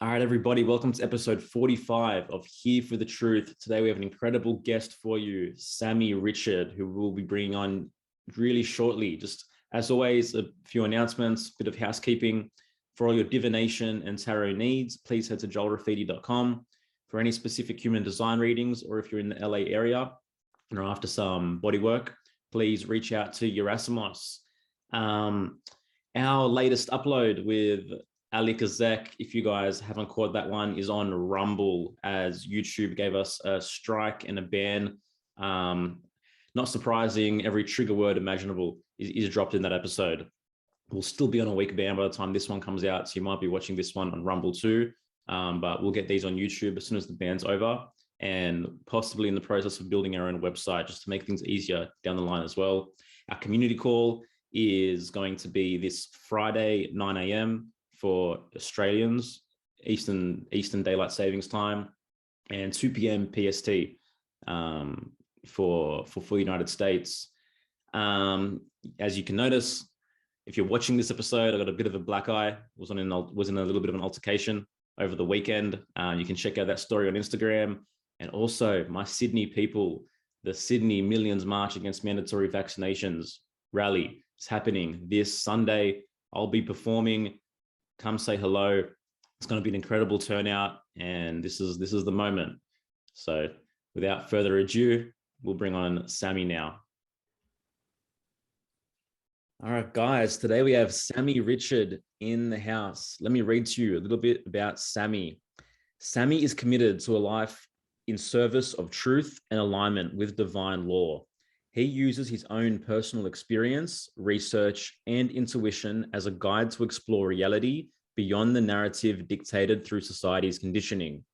All right, everybody, welcome to episode 45 of Here for the Truth. Today, we have an incredible guest for you, Sami Richard, who we'll be bringing on really shortly. Just as always, a few announcements, a bit of housekeeping. For all your divination and tarot needs, please head to joelrafidi.com. For any specific human design readings, or if you're in the LA area and are after some bodywork, please reach out to Yerasimos. Our latest upload with Ali Kazek, if you guys haven't caught that one, is on Rumble, as YouTube gave us a strike and a ban. Not surprising, every trigger word imaginable is dropped in that episode. We'll still be on a week ban by the time this one comes out, so you might be watching this one on Rumble too. But we'll get these on YouTube as soon as the ban's over, and possibly in the process of building our own website just to make things easier down the line as well. Our community call is going to be this Friday, 9 a.m. for Australians, Eastern Daylight Savings Time, and 2 p.m. PST for United States. As you can notice, if you're watching this episode, I got a bit of a black eye. Was in a little bit of an altercation over the weekend. You can check out that story on Instagram. And also, my Sydney people, the Sydney Millions March Against Mandatory Vaccinations rally is happening this Sunday. I'll be performing. Come say hello. It's going to be an incredible turnout, and this is the moment. So without further ado, we'll bring on Sami now. All right, guys, today we have Sami Richard in the house. Let me read to you a little bit about Sami. Sami is committed to a life in service of truth and alignment with divine law. He uses his own personal experience, research, and intuition as a guide to explore reality beyond the narrative dictated through society's conditioning.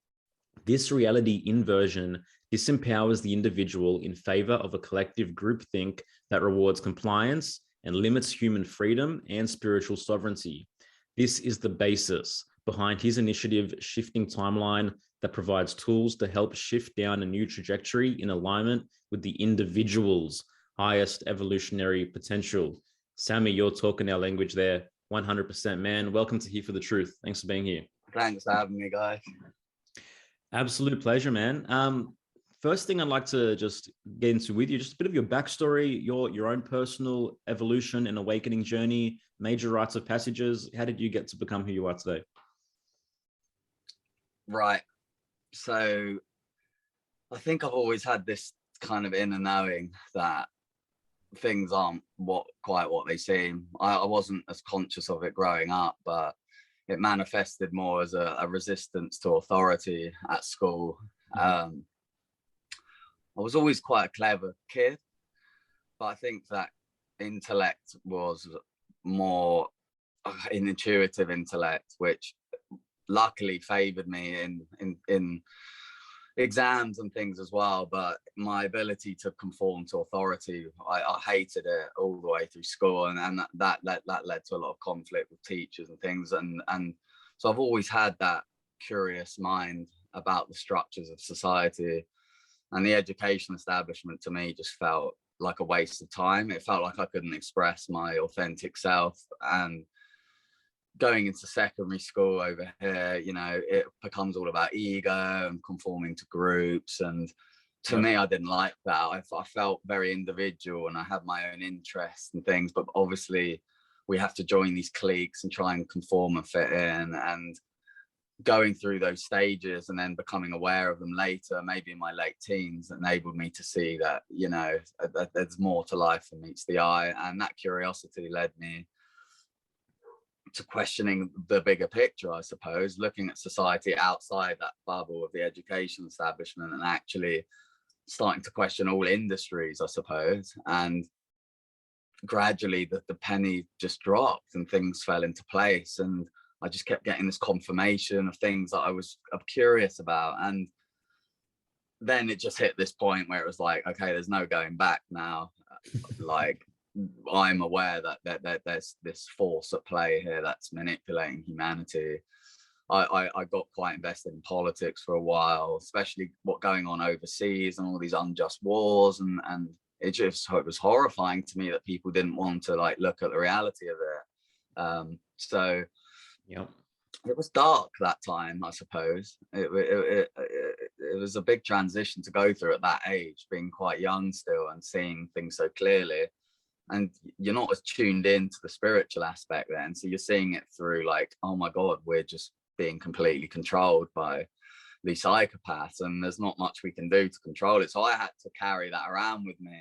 This reality inversion disempowers the individual in favor of a collective groupthink that rewards compliance and limits human freedom and spiritual sovereignty. This is the basis behind his initiative, Shifting Timeline, that provides tools to help shift down a new trajectory in alignment with the individual's highest evolutionary potential. Sami, you're talking our language there, 100%, man. Welcome to Here for the Truth. Thanks for being here. Thanks for having me, guys. Absolute pleasure, man. First thing I'd like to just get into with you, just a bit of your backstory, your own personal evolution and awakening journey, major rites of passages. How did you get to become who you are today? Right. So I think I've always had this kind of inner knowing that things aren't quite what they seem. I wasn't as conscious of it growing up, but it manifested more as a resistance to authority at school. I was always quite a clever kid, but I think that intellect was more an intuitive intellect, which luckily favored me in exams and things as well. But my ability to conform to authority, I hated it all the way through school, and that led to a lot of conflict with teachers and things, and so I've always had that curious mind about the structures of society, and the education establishment to me just felt like a waste of time. It felt like I couldn't express my authentic self. And going into secondary school over here, you know, it becomes all about ego and conforming to groups. And to me, I didn't like that. I felt very individual, and I had my own interests and things, but obviously we have to join these cliques and try and conform and fit in. And going through those stages and then becoming aware of them later, maybe in my late teens, enabled me to see that, you know, that there's more to life than meets the eye. And that curiosity led me to questioning the bigger picture, I suppose, looking at society outside that bubble of the education establishment, and actually starting to question all industries, I suppose. And gradually the penny just dropped and things fell into place, and I just kept getting this confirmation of things that I was curious about. And then it just hit this point where it was like, okay, there's no going back now. Like, I'm aware that there's this force at play here that's manipulating humanity. I got quite invested in politics for a while, especially what going on overseas and all these unjust wars, and it was horrifying to me that people didn't want to like look at the reality of it. So yep. it was dark that time, I suppose. It was a big transition to go through at that age, being quite young still and seeing things so clearly. And you're not as tuned in to the spiritual aspect then. So you're seeing it through like, oh my God, we're just being completely controlled by these psychopaths, and there's not much we can do to control it. So I had to carry that around with me.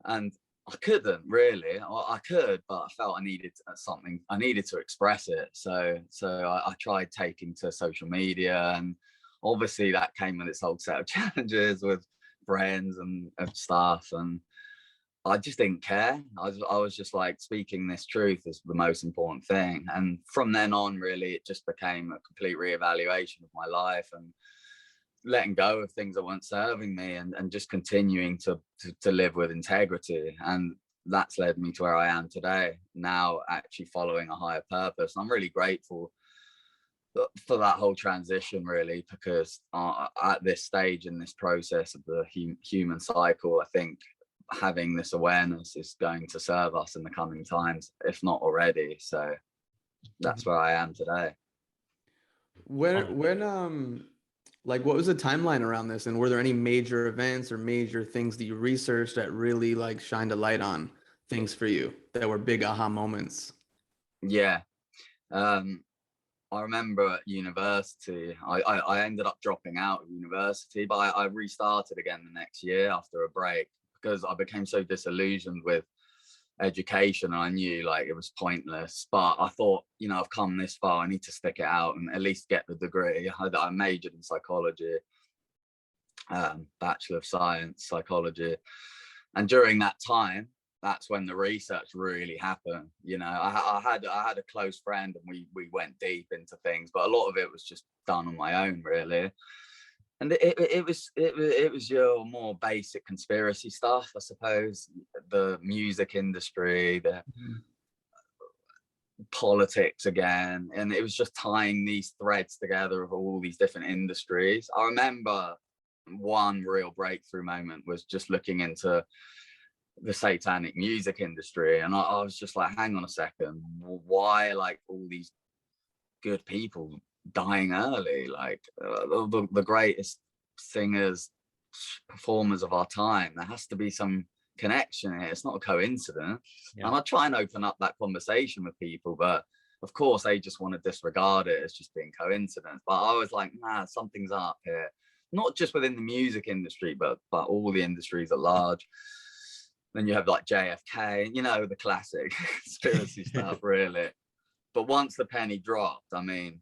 And I couldn't really. I could, but I felt I needed something. I needed to express it. So I tried taking to social media, and obviously that came with its whole set of challenges with friends and stuff. And I just didn't care. I was just like, speaking this truth is the most important thing. And from then on, really, it just became a complete reevaluation of my life and letting go of things that weren't serving me, and just continuing to live with integrity. And that's led me to where I am today, now actually following a higher purpose. And I'm really grateful for that whole transition, really, because at this stage in this process of the human cycle, I think having this awareness is going to serve us in the coming times, if not already. So that's where I am today. When like, what was the timeline around this, and were there any major events or major things that you researched that really like shined a light on things for you that were big aha moments? Yeah. I remember at university, I ended up dropping out of university, but I restarted again the next year after a break, because I became so disillusioned with education. I knew like it was pointless, but I thought, you know, I've come this far, I need to stick it out and at least get the degree. I majored in psychology, Bachelor of Science psychology, and during that time, that's when the research really happened. You know, I had a close friend, and we went deep into things, but a lot of it was just done on my own, really. And it was your more basic conspiracy stuff, I suppose. The music industry, the politics again, and it was just tying these threads together of all these different industries. I remember one real breakthrough moment was just looking into the satanic music industry, and I was just like, hang on a second, why like all these good people dying early, like the greatest singers, performers of our time? There has to be some connection here. It's not a coincidence. Yeah. And I try and open up that conversation with people, but of course they just want to disregard it as just being coincidence. But I was like, nah, something's up here, not just within the music industry, but all the industries at large. Then you have like JFK, you know, the classic conspiracy stuff, really. But once the penny dropped, I mean,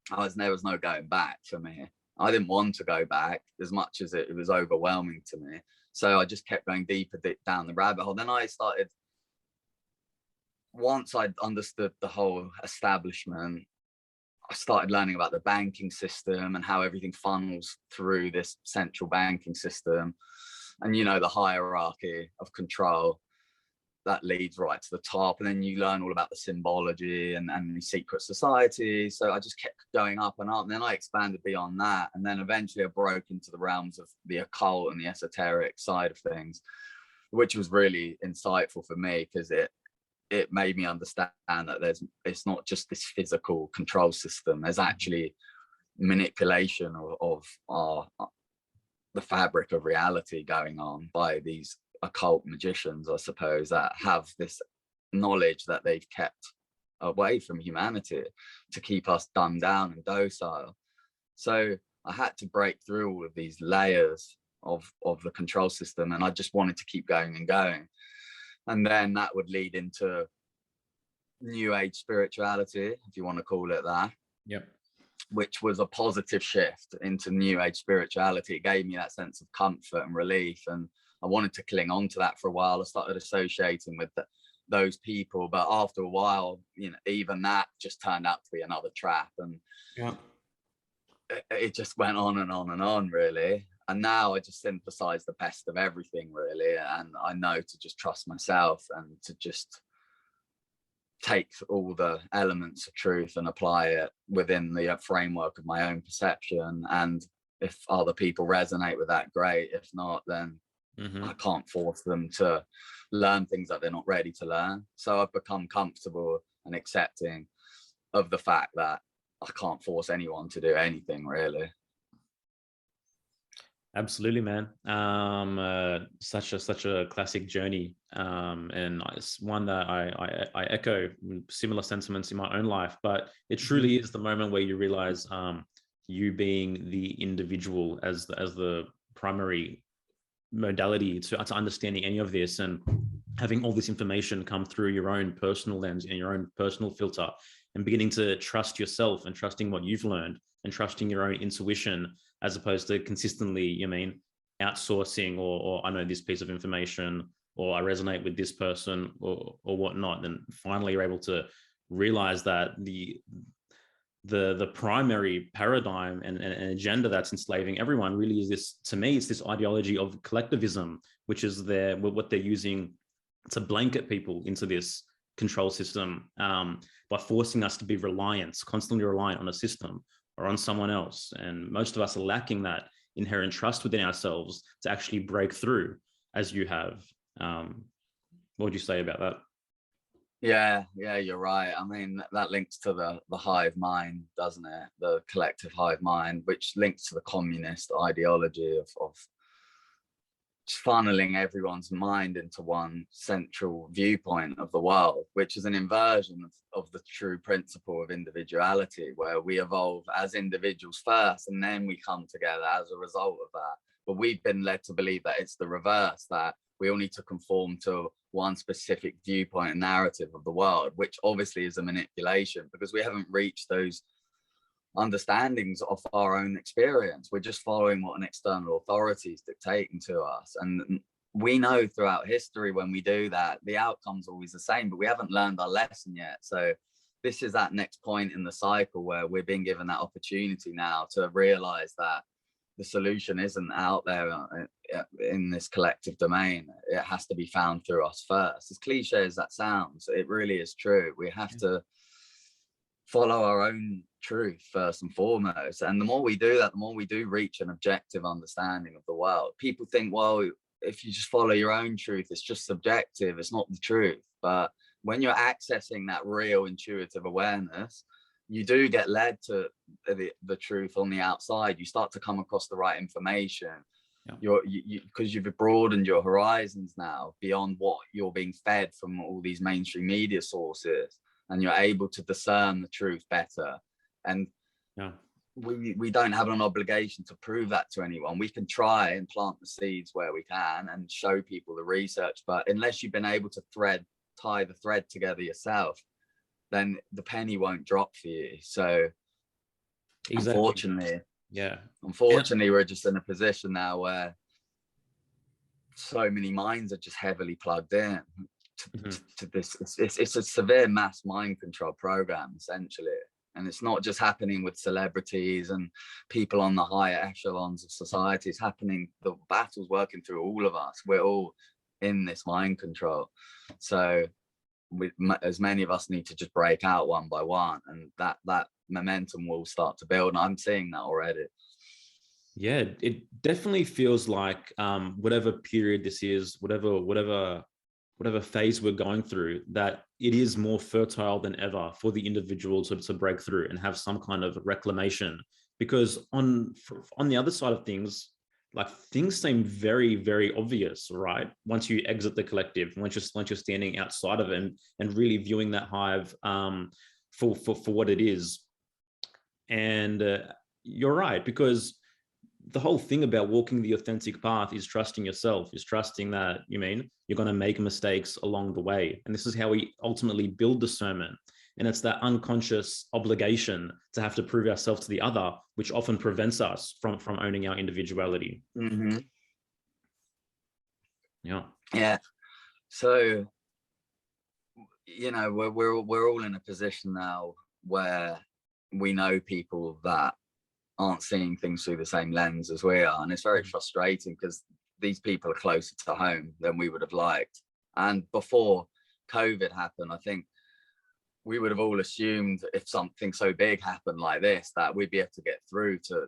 there was no going back for me. I didn't want to go back as much as it was overwhelming to me. So I just kept going deeper down the rabbit hole. Then I started, once I'd understood the whole establishment, I started learning about the banking system and how everything funnels through this central banking system. And, you know, the hierarchy of control that leads right to the top. And then you learn all about the symbology and the secret society. So I just kept going up and up. And then I expanded beyond that. And then eventually I broke into the realms of the occult and the esoteric side of things, which was really insightful for me, because it made me understand that it's not just this physical control system. There's actually manipulation of the fabric of reality going on by these occult magicians, I suppose, that have this knowledge that they've kept away from humanity to keep us dumbed down and docile. So I had to break through all of these layers of the control system, and I just wanted to keep going and going. And then that would lead into new age spirituality, if you want to call it that. Yep. Which was a positive shift into new age spirituality. It gave me that sense of comfort and relief, and I wanted to cling on to that for a while. I started associating with those people, but after a while, you know, even that just turned out to be another trap, and it just went on and on and on, really. And now I just synthesize the best of everything, really, and I know to just trust myself and to just take all the elements of truth and apply it within the framework of my own perception. And if other people resonate with that, great. If not, then I can't force them to learn things that they're not ready to learn. So I've become comfortable and accepting of the fact that I can't force anyone to do anything really. Absolutely, man. Such a classic journey, and it's one that I echo similar sentiments in my own life. But it truly is the moment where you realize, you being the individual as the primary modality to understanding any of this, and having all this information come through your own personal lens and your own personal filter, and beginning to trust yourself and trusting what you've learned and trusting your own intuition, as opposed to consistently, outsourcing, or I know this piece of information, or I resonate with this person, or whatnot. And finally you're able to realize that the primary paradigm and agenda that's enslaving everyone really is this, to me, it's this ideology of collectivism, which is what they're using to blanket people into this control system, by forcing us to be constantly reliant on a system or on someone else. And most of us are lacking that inherent trust within ourselves to actually break through, as you have. What would you say about that? Yeah, you're right. I mean, that links to the hive mind, doesn't it? The collective hive mind, which links to the communist ideology of funneling everyone's mind into one central viewpoint of the world, which is an inversion of the true principle of individuality, where we evolve as individuals first and then we come together as a result of that. But we've been led to believe that it's the reverse, that we all need to conform to one specific viewpoint and narrative of the world, which obviously is a manipulation, because we haven't reached those understandings of our own experience. We're just following what an external authority is dictating to us. And we know throughout history, when we do that, the outcome's always the same, but we haven't learned our lesson yet. So this is that next point in the cycle where we're being given that opportunity now to realize that the solution isn't out there in this collective domain. It has to be found through us first. As cliche as that sounds, it really is true. We have to follow our own truth first and foremost. And the more we do that, the more we do reach an objective understanding of the world. People think, well, if you just follow your own truth, it's just subjective, it's not the truth. But when you're accessing that real intuitive awareness, you do get led to the truth on the outside. You start to come across the right information. Yeah. Because you've broadened your horizons now beyond what you're being fed from all these mainstream media sources, and you're able to discern the truth better. And yeah, we don't have an obligation to prove that to anyone. We can try and plant the seeds where we can and show people the research, but unless you've been able to tie the thread together yourself, then the penny won't drop for you. So unfortunately, we're just in a position now where so many minds are just heavily plugged in to this. It's a severe mass mind control program, essentially. And it's not just happening with celebrities and people on the higher echelons of society. It's happening, the battle's working through all of us. We're all in this mind control. So as many of us need to just break out one by one, and that momentum will start to build. And I'm seeing that already. Yeah, it definitely feels like whatever period this is, whatever phase we're going through, that it is more fertile than ever for the individual to break through and have some kind of reclamation. Because on the other side of things, like, things seem very, very obvious, right? Once you exit the collective, once you're standing outside of it and really viewing that hive for what it is. And you're right, because the whole thing about walking the authentic path is trusting yourself, is trusting that you're going to make mistakes along the way. And this is how we ultimately build discernment. And it's that unconscious obligation to have to prove ourselves to the other, which often prevents us from owning our individuality. Mm-hmm. Yeah. So, we're all in a position now where we know people that aren't seeing things through the same lens as we are. And it's very frustrating, because these people are closer to home than we would have liked. And before COVID happened, I think we would have all assumed if something so big happened like this, that we'd be able to get through to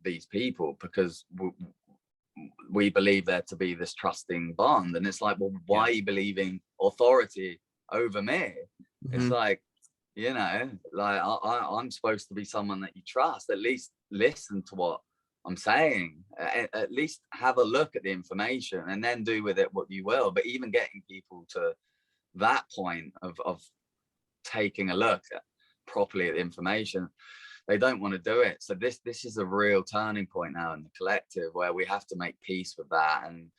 these people, because we believe there to be this trusting bond. And it's like, well, why are you believing authority over me? Mm-hmm. It's like, You know, like I'm supposed to be someone that you trust. At least listen to what I'm saying. At least have a look at the information and then do with it what you will. But even getting people to that point of taking a look properly at the information, they don't want to do it. So this is a real turning point now in the collective, where we have to make peace with that and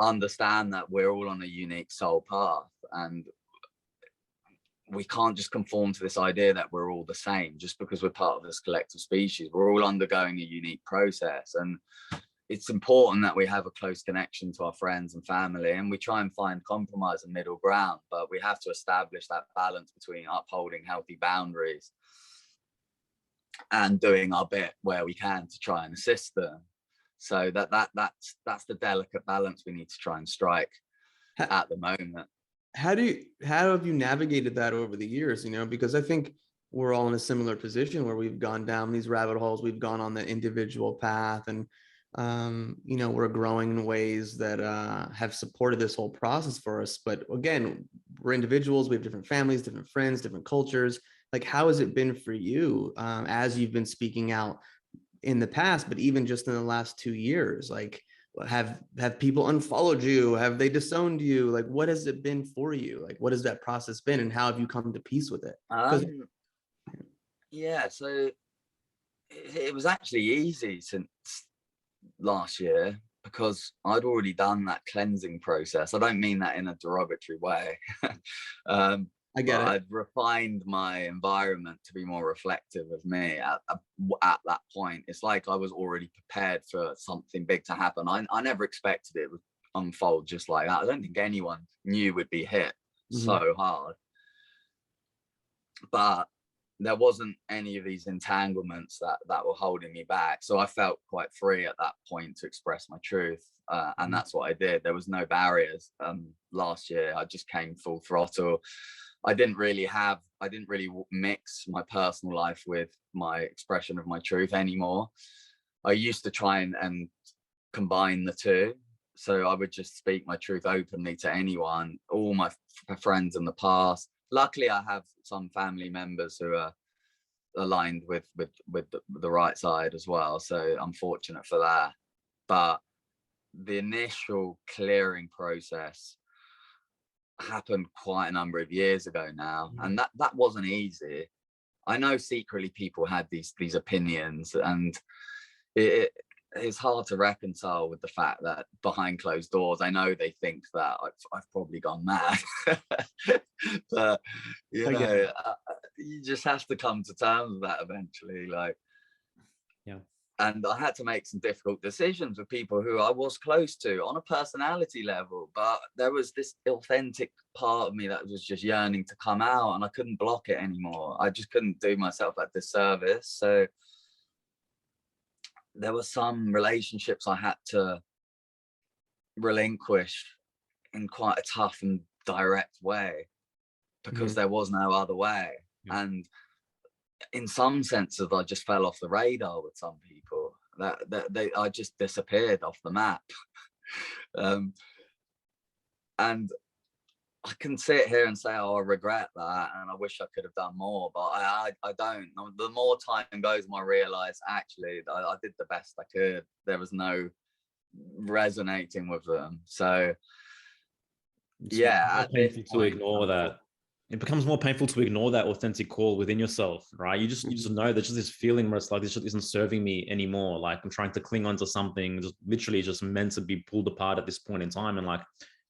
understand that we're all on a unique soul path, and we can't just conform to this idea that we're all the same just because we're part of this collective species. We're all undergoing a unique process, and it's important that we have a close connection to our friends and family, and we try and find compromise and middle ground, but we have to establish that balance between upholding healthy boundaries and doing our bit where we can to try and assist them. So that's the delicate balance we need to try and strike at the moment. How have you navigated that over the years? You know, because I think we're all in a similar position where we've gone down these rabbit holes, we've gone on the individual path, and you know, we're growing in ways that have supported this whole process for us. But again, we're individuals, we have different families, different friends, different cultures. Like, how has it been for you as you've been speaking out in the past, but even just in the last 2 years? Like, have people unfollowed you? Have they disowned you? Like, what has it been for you? Like, what has that process been, and how have you come to peace with it? Yeah, so it was actually easy since last year, because I'd already done that cleansing process. I don't mean that in a derogatory way. I get it. I'd refined my environment to be more reflective of me at that point. It's like I was already prepared for something big to happen. I never expected it would unfold just like that. I don't think anyone knew we'd be hit so hard. But there wasn't any of these entanglements that were holding me back. So I felt quite free at that point to express my truth. And that's what I did. There was no barriers. Last year, I just came full throttle. I didn't really mix my personal life with my expression of my truth anymore. I used to try and combine the two. So I would just speak my truth openly to anyone, all my friends in the past. Luckily, I have some family members who are aligned with the right side as well. So I'm fortunate for that. But the initial clearing process happened quite a number of years ago now, and that wasn't easy. I know secretly people had these opinions, and it's hard to reconcile with the fact that behind closed doors, I know they think that I've probably gone mad. But you know, you just have to come to terms with that eventually. Like, and I had to make some difficult decisions with people who I was close to on a personality level, but there was this authentic part of me that was just yearning to come out, and I couldn't block it anymore. I just couldn't do myself that disservice. So there were some relationships I had to relinquish in quite a tough and direct way, because there was no other way. And in some senses, I just fell off the radar with some people. I just disappeared off the map. And I can sit here and say, oh, I regret that, and I wish I could have done more, but I don't. The more time goes, the more I realise, actually, I did the best I could. There was no resonating with them. So, it's painful to ignore that. It becomes more painful to ignore that authentic call within yourself, right? You just know that just this feeling where it's like, this isn't serving me anymore. Like, I'm trying to cling on to something just literally just meant to be pulled apart at this point in time. And like,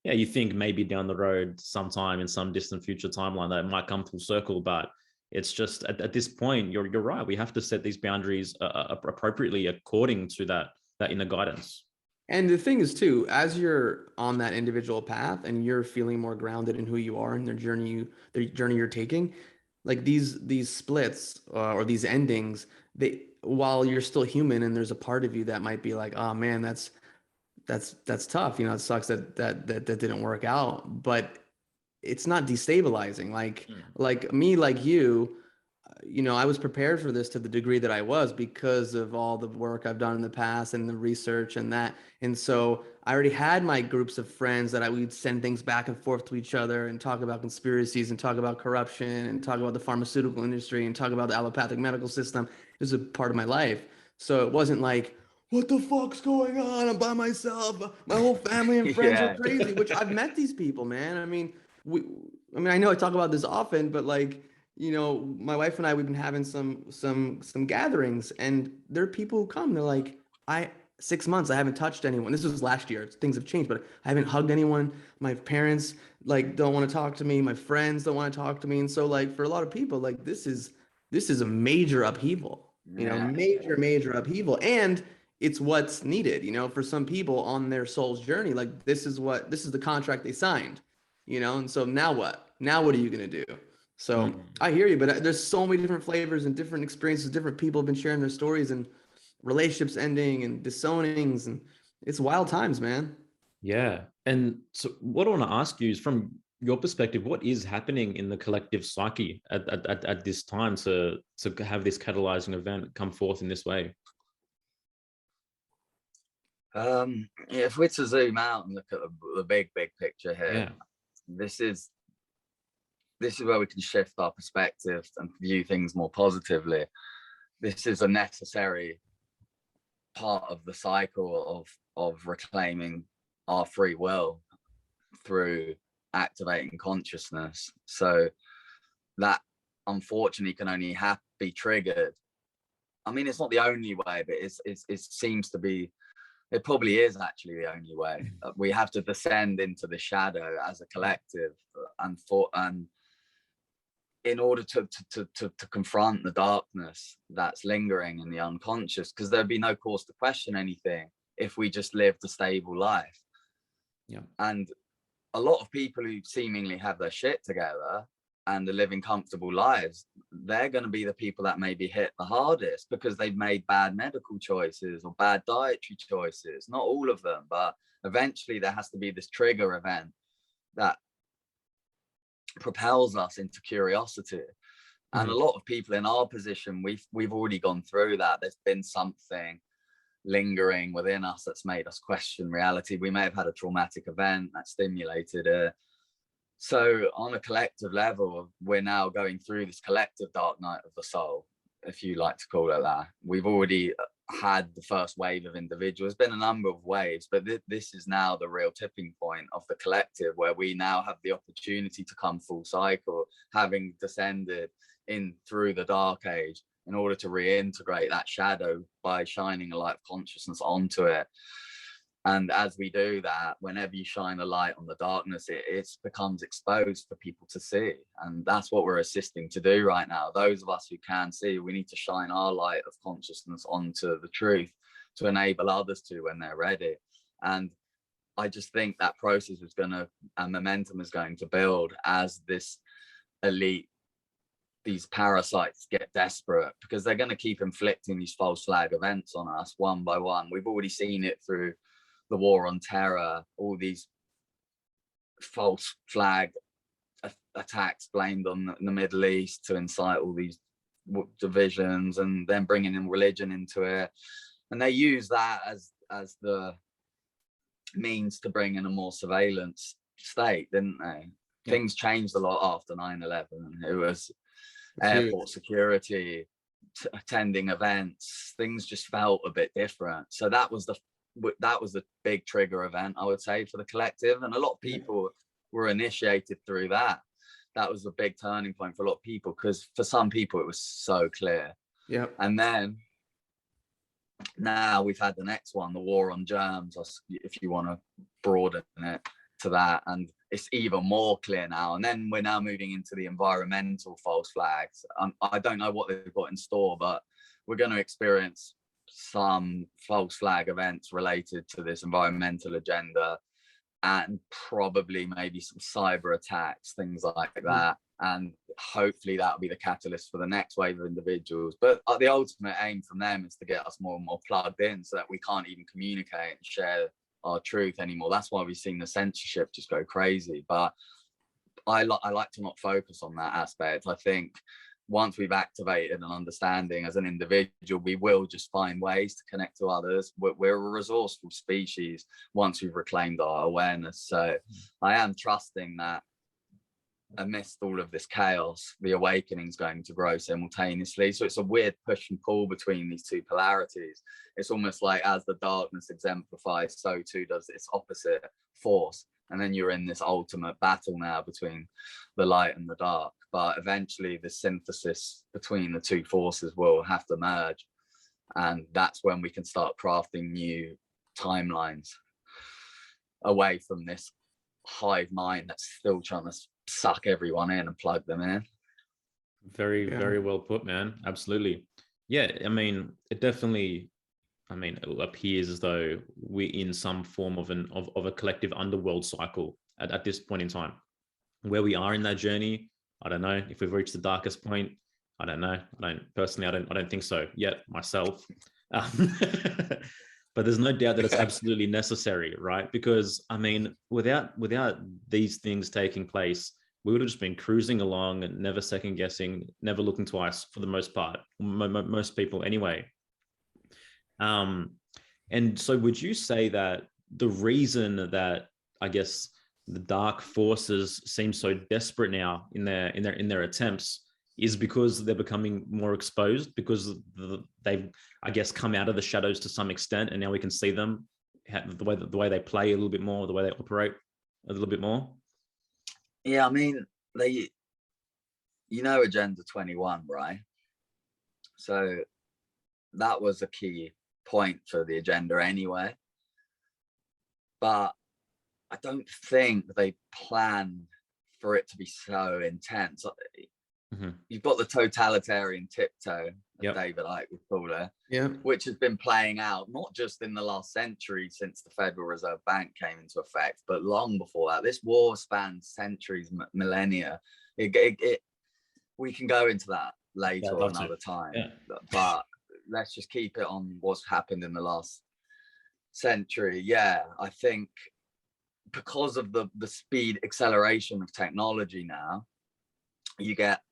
yeah, you think maybe down the road, sometime in some distant future timeline, that might come full circle, but it's just at this point, you're right. We have to set these boundaries appropriately according to that inner guidance. And the thing is too, as you're on that individual path and you're feeling more grounded in who you are and the journey you're taking, like these splits or these endings, while you're still human and there's a part of you that might be like, oh man, that's tough. You know, it sucks that didn't work out, but it's not destabilizing. Like me, like you, you know, I was prepared for this to the degree that I was because of all the work I've done in the past and the research and that. And so I already had my groups of friends that we'd send things back and forth to each other and talk about conspiracies and talk about corruption and talk about the pharmaceutical industry and talk about the allopathic medical system. It was a part of my life. So it wasn't like, what the fuck's going on? I'm by myself. My whole family and friends are Yeah. crazy, which I've met these people, man. I mean, I know I talk about this often, but like, you know, my wife and I, we've been having some gatherings, and there are people who come. They're like, 6 months, I haven't touched anyone. This was last year. Things have changed, but I haven't hugged anyone. My parents like don't want to talk to me. My friends don't want to talk to me. And so like for a lot of people, like this is a major upheaval. You know, Yeah. major upheaval, and it's what's needed. You know, for some people on their soul's journey, like this is the contract they signed. You know, and so now what? Now what are you gonna do? So I hear you, but there's so many different flavors and different experiences. Different people have been sharing their stories and relationships ending and disownings, and it's wild times, man. Yeah. And so what I want to ask you is, from your perspective, what is happening in the collective psyche at this time to have this catalyzing event come forth in this way? Yeah, if we're to zoom out and look at the big picture here, Yeah. this is where we can shift our perspective and view things more positively. This is a necessary part of the cycle of reclaiming our free will through activating consciousness. So that unfortunately can only be triggered. I mean, it's not the only way, but it seems to be. It probably is actually the only way. We have to descend into the shadow as a collective, and in order to confront the darkness that's lingering in the unconscious, because there'd be no cause to question anything if we just lived a stable life. Yeah. And a lot of people who seemingly have their shit together and are living comfortable lives, they're going to be the people that may be hit the hardest because they've made bad medical choices or bad dietary choices. Not all of them, but eventually there has to be this trigger event that propels us into curiosity. And a lot of people in our position, we've already gone through that. There's been something lingering within us that's made us question reality. We may have had a traumatic event that stimulated it. So on a collective level, we're now going through this collective dark night of the soul, if you like to call it that. We've already had the first wave of individuals. There's been a number of waves, but this is now the real tipping point of the collective, where we now have the opportunity to come full cycle, having descended in through the dark age, in order to reintegrate that shadow by shining a light of consciousness onto it. And as we do that, whenever you shine a light on the darkness, it becomes exposed for people to see. And that's what we're assisting to do right now. Those of us who can see, we need to shine our light of consciousness onto the truth to enable others to when they're ready. And I just think that process is going to, and momentum is going to build as this elite, these parasites get desperate, because they're going to keep inflicting these false flag events on us one by one. We've already seen it through the war on terror, all these false flag attacks blamed on the Middle East to incite all these divisions, and then bringing in religion into it. And they use that as the means to bring in a more surveillance state, didn't they? Yeah. Things changed a lot after 9/11. It was airport security, attending events. Things just felt a bit different. So that was the big trigger event, I would say, for the collective. And a lot of people were initiated through that. That was a big turning point for a lot of people, because for some people it was so clear. Yeah. And then now we've had the next one, the war on germs, if you want to broaden it to that. And it's even more clear now. And then we're now moving into the environmental false flags. I don't know what they've got in store, but we're going to experience some false flag events related to this environmental agenda, and probably maybe some cyber attacks, things like that. And hopefully that'll be the catalyst for the next wave of individuals. But the ultimate aim from them is to get us more and more plugged in, so that we can't even communicate and share our truth anymore. That's why we've seen the censorship just go crazy. But I like to not focus on that aspect. I think once we've activated an understanding as an individual, we will just find ways to connect to others. We're a resourceful species once we've reclaimed our awareness. So I am trusting that amidst all of this chaos, the awakening is going to grow simultaneously. So it's a weird push and pull between these two polarities. It's almost like as the darkness exemplifies, so too does its opposite force. And then you're in this ultimate battle now between the light and the dark. But eventually the synthesis between the two forces will have to merge. And that's when we can start crafting new timelines away from this hive mind that's still trying to suck everyone in and plug them in. Very well put, man. Absolutely. Yeah, I mean, it definitely, I mean, it appears as though we're in some form of a collective underworld cycle at this point in time. Where we are in that journey, I don't know if we've reached the darkest point. I don't know. I don't think so yet myself. But there's no doubt that it's absolutely necessary, right? Because I mean, without these things taking place, we would have just been cruising along and never second guessing, never looking twice for the most part, most people anyway. And so would you say that the reason that, I guess, the dark forces seem so desperate now in their attempts is because they're becoming more exposed, because they've, I guess, come out of the shadows to some extent, and now we can see them, the way they play a little bit more, the way they operate a little bit more? Yeah, I mean, Agenda 21, right? So that was a key point for the agenda anyway. But I don't think they planned for it to be so intense. Mm-hmm. You've got the totalitarian tiptoe, as David Icke would call it, which has been playing out not just in the last century since the Federal Reserve Bank came into effect, but long before that. This war spans centuries, millennia. We can go into that later or another time, but let's just keep it on what's happened in the last century. Yeah, I think because of the speed acceleration of technology now, you get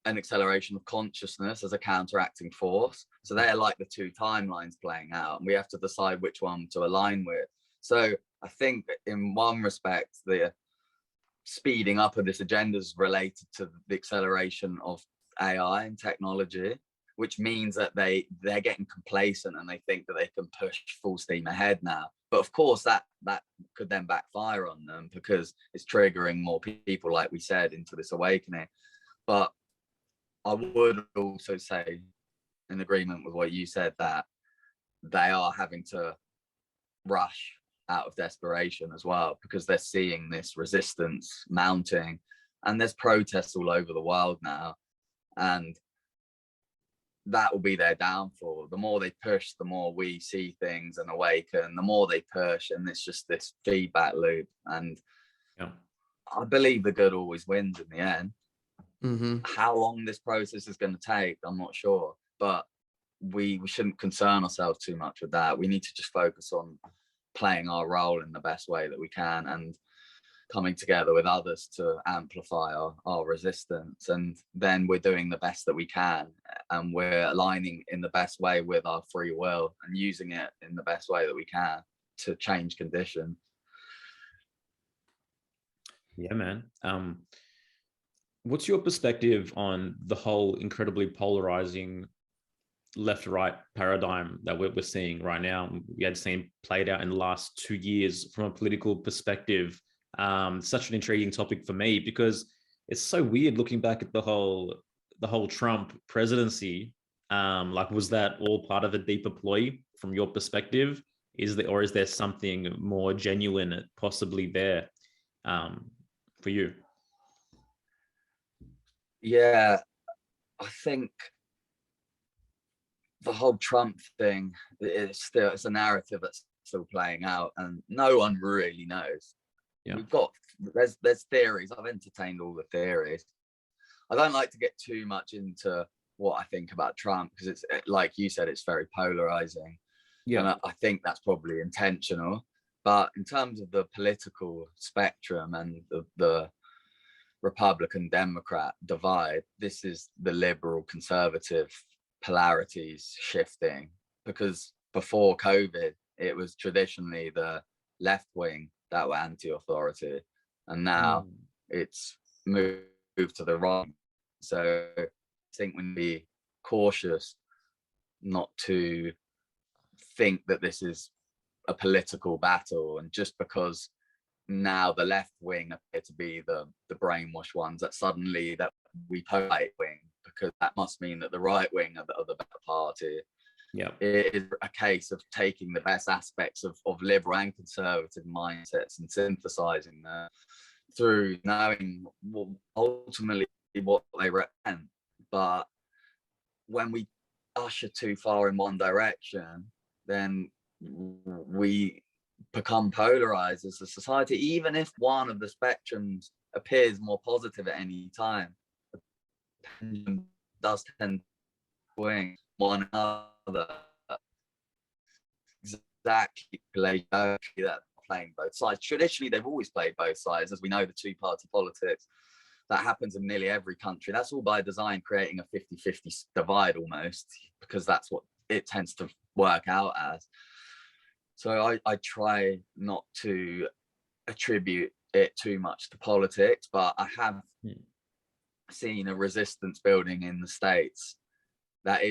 an acceleration of consciousness as a counteracting force. So they're like the two timelines playing out, and we have to decide which one to align with. So I think in one respect, the speeding up of this agenda is related to the acceleration of AI and technology, which means that they're getting complacent and they think that they can push full steam ahead now. But of course, that could then backfire on them because it's triggering more people, like we said, into this awakening. But I would also say, in agreement with what you said, that they are having to rush out of desperation as well, because they're seeing this resistance mounting, and there's protests all over the world now, and that will be their downfall. The more they push, the more we see things and awaken. The more they push, and it's just this feedback loop. And I believe the good always wins in the end. Mm-hmm. How long this process is going to take, I'm not sure, but we shouldn't concern ourselves too much with that. We need to just focus on playing our role in the best way that we can, and coming together with others to amplify our resistance. And then we're doing the best that we can, and we're aligning in the best way with our free will and using it in the best way that we can to change conditions. Yeah, man. What's your perspective on the whole incredibly polarizing left-right paradigm that we're seeing right now? We had seen played out in the last 2 years from a political perspective. Such an intriguing topic for me, because it's so weird looking back at the whole Trump presidency. Like, was that all part of a deeper ploy from your perspective? Is there something more genuine possibly there for you? Yeah, I think the whole Trump thing it's a narrative that's still playing out, and no one really knows. Yeah. There's theories. I've entertained all the theories. I don't like to get too much into what I think about Trump, because it's, like you said, it's very polarizing. Yeah, and I think that's probably intentional. But in terms of the political spectrum and the Republican Democrat divide. This is the liberal conservative polarities shifting, because before COVID, it was traditionally the left wing that were anti-authority, and now it's moved to the right. So I think we need to be cautious not to think that this is a political battle, and just because now the left wing appear to be the brainwashed ones, that suddenly that we post right wing, because that must mean that the right wing are the better party. Yeah, it is a case of taking the best aspects of liberal and conservative mindsets and synthesizing them through knowing ultimately what they represent. But when we usher too far in one direction, then we become polarized as a society. Even if one of the spectrums appears more positive at any time, the pendulum does tend to swing one another. Exactly, that playing both sides. Traditionally, they've always played both sides. As we know, the two-party politics that happens in nearly every country. That's all by design, creating a 50-50 divide almost, because that's what it tends to work out as. So I try not to attribute it too much to politics, but I have seen a resistance building in the States that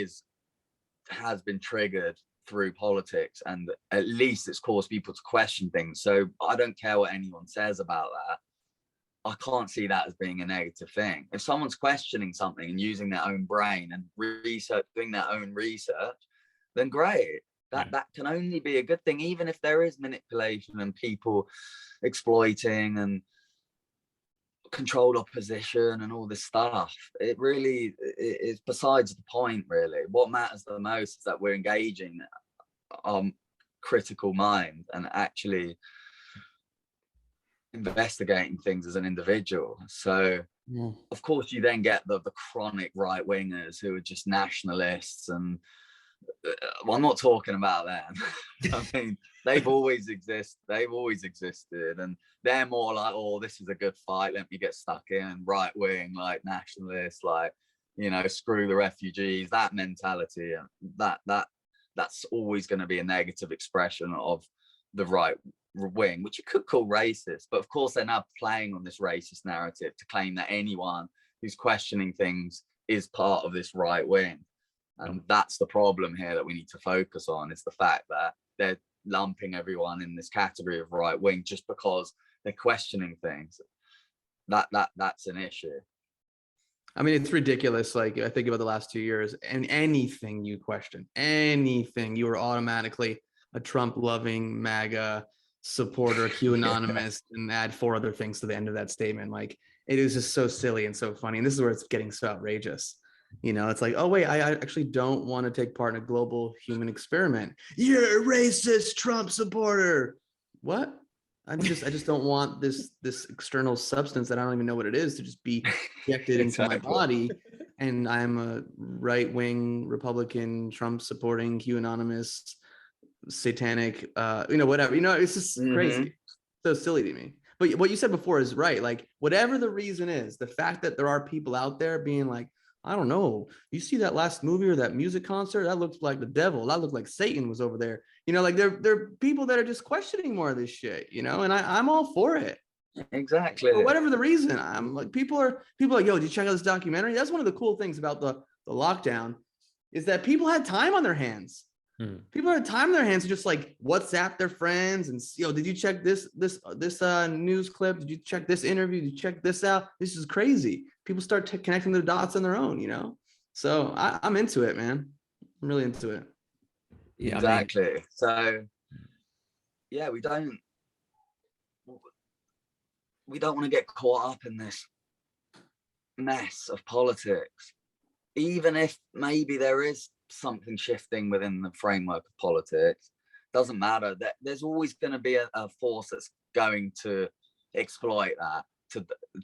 has been triggered through politics, and at least it's caused people to question things. So I don't care what anyone says about that. I can't see that as being a negative thing. If someone's questioning something and using their own brain and doing their own research, then great. That can only be a good thing, even if there is manipulation and people exploiting and controlled opposition and all this stuff. It really is besides the point, really. What matters the most is that we're engaging our critical mind and actually investigating things as an individual. So of course you then get the chronic right wingers who are just nationalists, and well, I'm not talking about them. I mean, they've always existed, and they're more like, oh, this is a good fight, let me get stuck in. Right wing, like nationalists, like, you know, screw the refugees, that mentality. That's always going to be a negative expression of the right wing, which you could call racist. But of course they're now playing on this racist narrative to claim that anyone who's questioning things is part of this right wing. And that's the problem here that we need to focus on, is the fact that they're lumping everyone in this category of right wing just because they're questioning things. That's an issue. I mean, it's ridiculous. Like, I think about the last 2 years, and anything you question, anything, you were automatically a Trump loving MAGA supporter, Q anonymous, and add 4 other things to the end of that statement. Like, it is just so silly and so funny. And this is where it's getting so outrageous. You know, it's like, oh wait, I actually don't want to take part in a global human experiment. You're a racist Trump supporter. What? I just don't want this external substance that I don't even know what it is to just be injected into my body. And I'm a right-wing Republican, Trump supporting, Q anonymous, satanic, whatever. It's just crazy. So silly to me. But what you said before is right. Like, whatever the reason is, the fact that there are people out there being like, I don't know, you see that last movie or that music concert? That looks like the devil. That looked like Satan was over there. Like there are people that are just questioning more of this shit, and I'm all for it. Exactly. For whatever the reason, I'm like, people are like, yo, did you check out this documentary? That's one of the cool things about the lockdown, is that people had time on their hands. People had time on their hands to just like WhatsApp their friends and, did you check this news clip? Did you check this interview? Did you check this out? This is crazy. People start connecting the dots on their own, So I'm into it, man. I'm really into it. Yeah, exactly. So yeah, we don't want to get caught up in this mess of politics, even if maybe there is something shifting within the framework of politics. Doesn't matter. That there's always going to be a force that's going to exploit that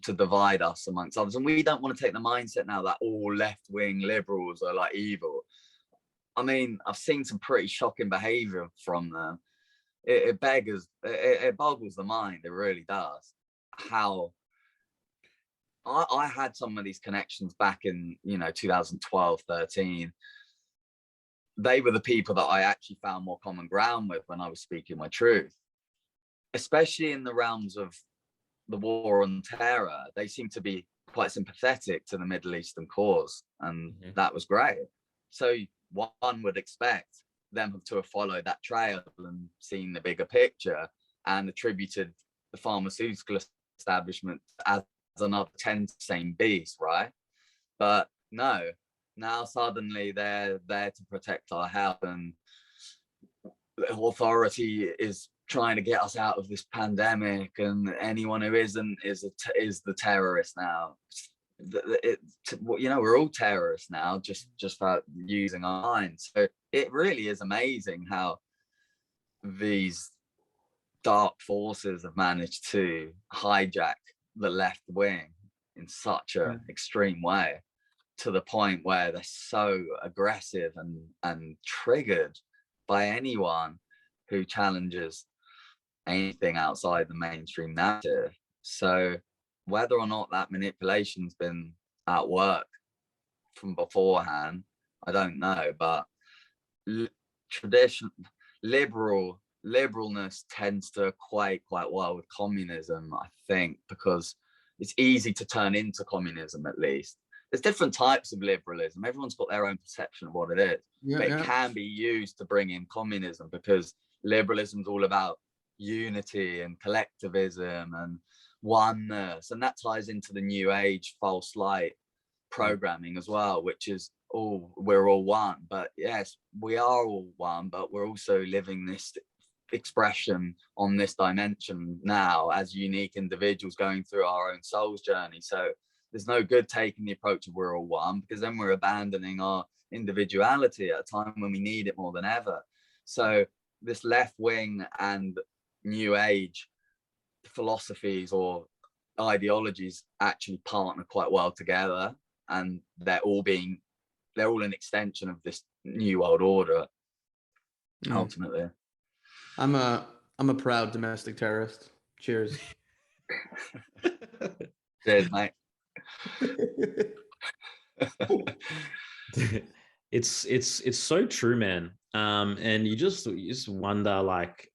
to divide us amongst others. And we don't want to take the mindset now that all left-wing liberals are like evil. I mean, I've seen some pretty shocking behavior from them. It boggles the mind. It really does. How I had some of these connections back in, 2012, 13. They were the people that I actually found more common ground with when I was speaking my truth, especially in the realms of the war on terror. They seem to be quite sympathetic to the Middle Eastern cause, and that was great. So one would expect them to have followed that trail and seen the bigger picture and attributed the pharmaceutical establishment as another 10 same beast, right? But no, now suddenly they're there to protect our health, and the authority is trying to get us out of this pandemic, and anyone who isn't is the terrorist now. We're all terrorists now, just for using our minds. So it really is amazing how these dark forces have managed to hijack the left wing in such an extreme way, to the point where they're so aggressive and triggered by anyone who challenges anything outside the mainstream narrative. So whether or not that manipulation's been at work from beforehand, I don't know, but liberalness tends to equate quite well with communism, I think, because it's easy to turn into communism. At least there's different types of liberalism. Everyone's got their own perception of what it is, but it can be used to bring in communism, because liberalism is all about unity and collectivism and oneness, and that ties into the new age false light programming as well, which is we're all one. But yes, we are all one, but we're also living this expression on this dimension now as unique individuals going through our own soul's journey. So there's no good taking the approach of we're all one, because then we're abandoning our individuality at a time when we need it more than ever. So this left wing and new age philosophies or ideologies actually partner quite well together, and they're all an extension of this new world order. Ultimately, I'm a proud domestic terrorist. Cheers. Cheers, mate. It's so true, man. And you just wonder, like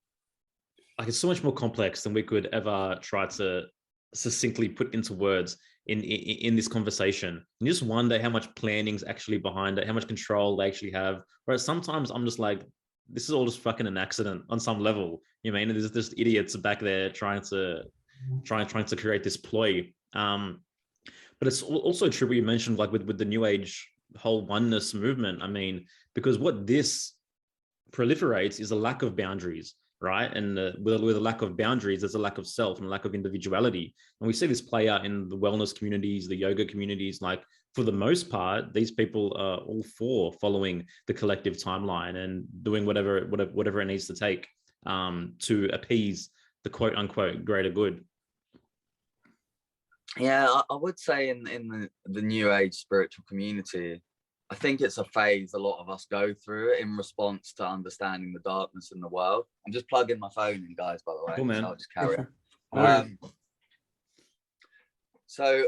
it's so much more complex than we could ever try to succinctly put into words in this conversation. And you just wonder how much planning's actually behind it, how much control they actually have. Whereas sometimes I'm just like, this is all just fucking an accident on some level. You know what I mean? There's just idiots back there trying to create this ploy. But it's also true what you mentioned, like with the new age whole oneness movement. I mean, because what this proliferates is a lack of boundaries, right? And with a lack of boundaries, there's a lack of self and a lack of individuality. And we see this play out in the wellness communities, the yoga communities. Like, for the most part, these people are all for following the collective timeline and doing whatever it needs to take to appease the quote unquote greater good. Yeah, I would say in the new age spiritual community, I think it's a phase a lot of us go through in response to understanding the darkness in the world. I'm just plugging my phone in, guys, by the way. Cool, man. So I'll just carry on. So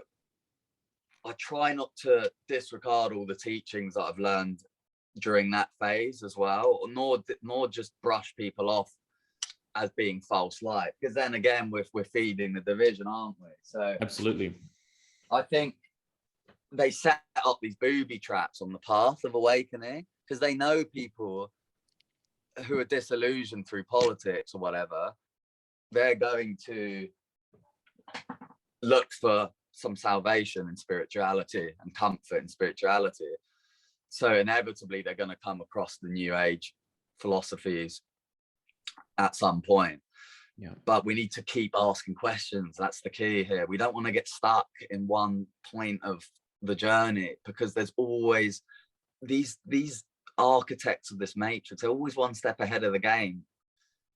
I try not to disregard all the teachings that I've learned during that phase as well, nor just brush people off as being false light, because then again we're feeding the division, aren't we? So absolutely, I think they set up these booby traps on the path of awakening, because they know people who are disillusioned through politics or whatever, they're going to look for some salvation in spirituality and comfort in spirituality. So inevitably they're going to come across the new age philosophies at some point. Yeah. But we need to keep asking questions. That's the key here. We don't want to get stuck in one point of the journey, because there's always these architects of this matrix. They're always one step ahead of the game.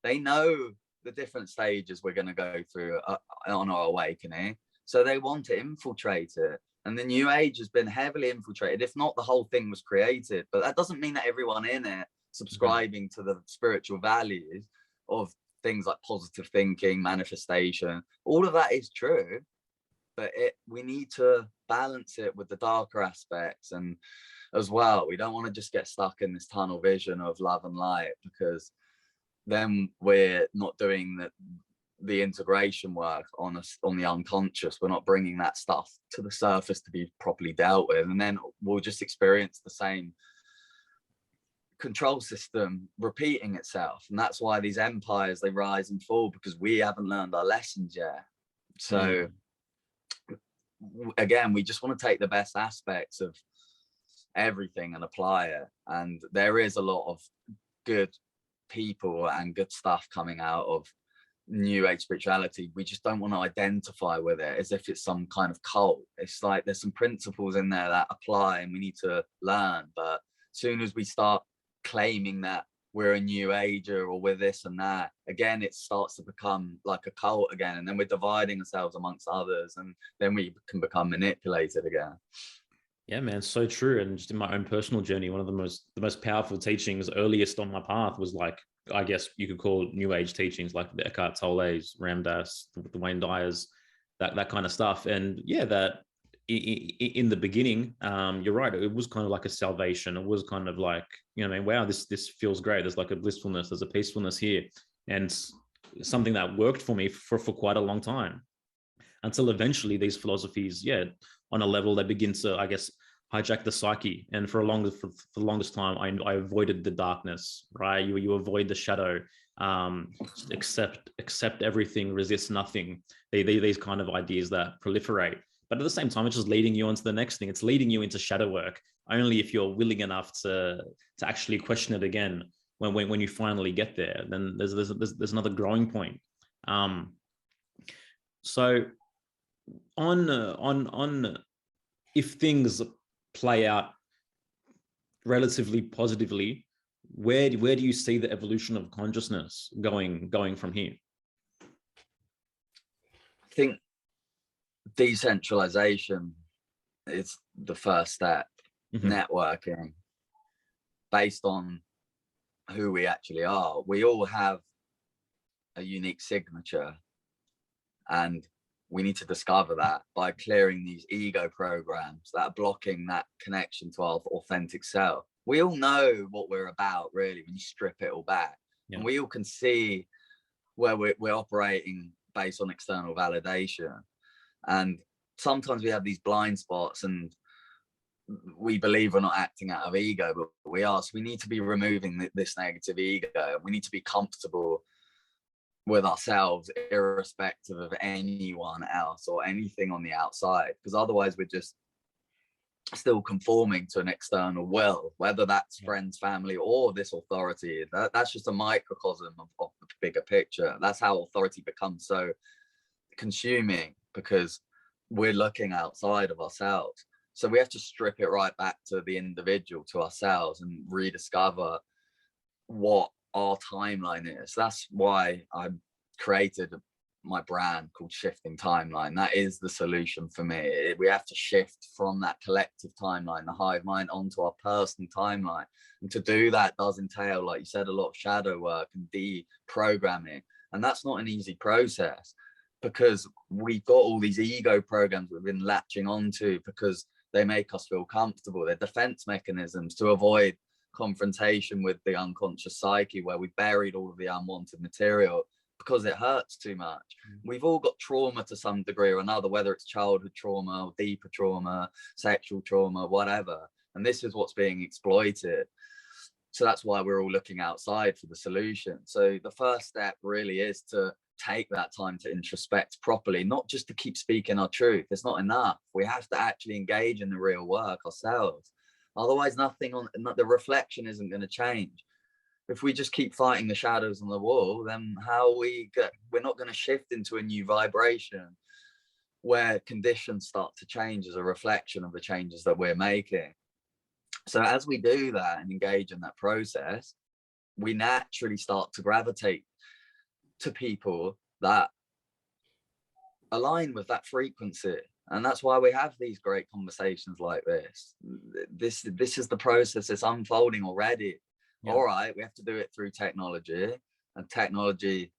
They know the different stages we're going to go through on our awakening, so they want to infiltrate it. And the new age has been heavily infiltrated, if not the whole thing was created. But that doesn't mean that everyone in it subscribing to the spiritual values of things like positive thinking, manifestation, all of that is true, but we need to balance it with the darker aspects. And as well, we don't want to just get stuck in this tunnel vision of love and light, because then we're not doing the integration work on the unconscious. We're not bringing that stuff to the surface to be properly dealt with, and then we'll just experience the same control system repeating itself. And that's why these empires, they rise and fall, because we haven't learned our lessons yet. So again, we just want to take the best aspects of everything and apply it. And there is a lot of good people and good stuff coming out of new age spirituality. We just don't want to identify with it as if it's some kind of cult. It's like there's some principles in there that apply and we need to learn. But as soon as we start claiming that we're a new ager or we're this and that, again, it starts to become like a cult again, and then we're dividing ourselves amongst others, and then we can become manipulated again. Yeah, man, so true. And just in my own personal journey, one of the most powerful teachings earliest on my path was, like, I guess you could call new age teachings, like the Eckhart Tolle's, Ram Dass, the Wayne Dyers, that kind of stuff. And yeah, that in the beginning, you're right, it was kind of like a salvation. It was kind of like, you know, I mean, wow, this feels great. There's like a blissfulness, there's a peacefulness here, and something that worked for me for quite a long time, until eventually these philosophies, yeah, on a level, they begin to, I guess, hijack the psyche. And for the longest time, I avoided the darkness, right? You avoid the shadow, accept everything, resist nothing. These kind of ideas that proliferate. But at the same time, it's just leading you on to the next thing. It's leading you into shadow work, only if you're willing enough to actually question it again. When you finally get there, then there's another growing point. So on if things play out relatively positively, where do you see the evolution of consciousness going from here? I think decentralization is the first step. Networking based on who we actually are. We all have a unique signature, and we need to discover that by clearing these ego programs that are blocking that connection to our authentic self. We all know what we're about, really, when you strip it all back. And we all can see where we're operating based on external validation. And sometimes we have these blind spots and we believe we're not acting out of ego, but we are. So we need to be removing this negative ego. We need to be comfortable with ourselves, irrespective of anyone else or anything on the outside, because otherwise we're just still conforming to an external will, whether that's friends, family, or this authority. That's just a microcosm of the bigger picture. That's how authority becomes so consuming, because we're looking outside of ourselves. So we have to strip it right back to the individual, to ourselves, and rediscover what our timeline is. That's why I created my brand called Shifting Timeline. That is the solution for me. We have to shift from that collective timeline, the hive mind, onto our personal timeline. And to do that does entail, like you said, a lot of shadow work and deprogramming. And that's not an easy process, because we've got all these ego programs we've been latching onto because they make us feel comfortable. They're defense mechanisms to avoid confrontation with the unconscious psyche, where we buried all of the unwanted material because it hurts too much. We've all got trauma to some degree or another, whether it's childhood trauma or deeper trauma, sexual trauma, whatever. And this is what's being exploited. So that's why we're all looking outside for the solution. So the first step really is to take that time to introspect properly, not just to keep speaking our truth. It's not enough. We have to actually engage in the real work ourselves. Otherwise, the reflection isn't going to change. If we just keep fighting the shadows on the wall, then we're not going to shift into a new vibration where conditions start to change as a reflection of the changes that we're making. So as we do that and engage in that process, we naturally start to gravitate to people that align with that frequency. And that's why we have these great conversations like this. This is the process. It's unfolding already. Yeah. All right, we have to do it through technology, and technology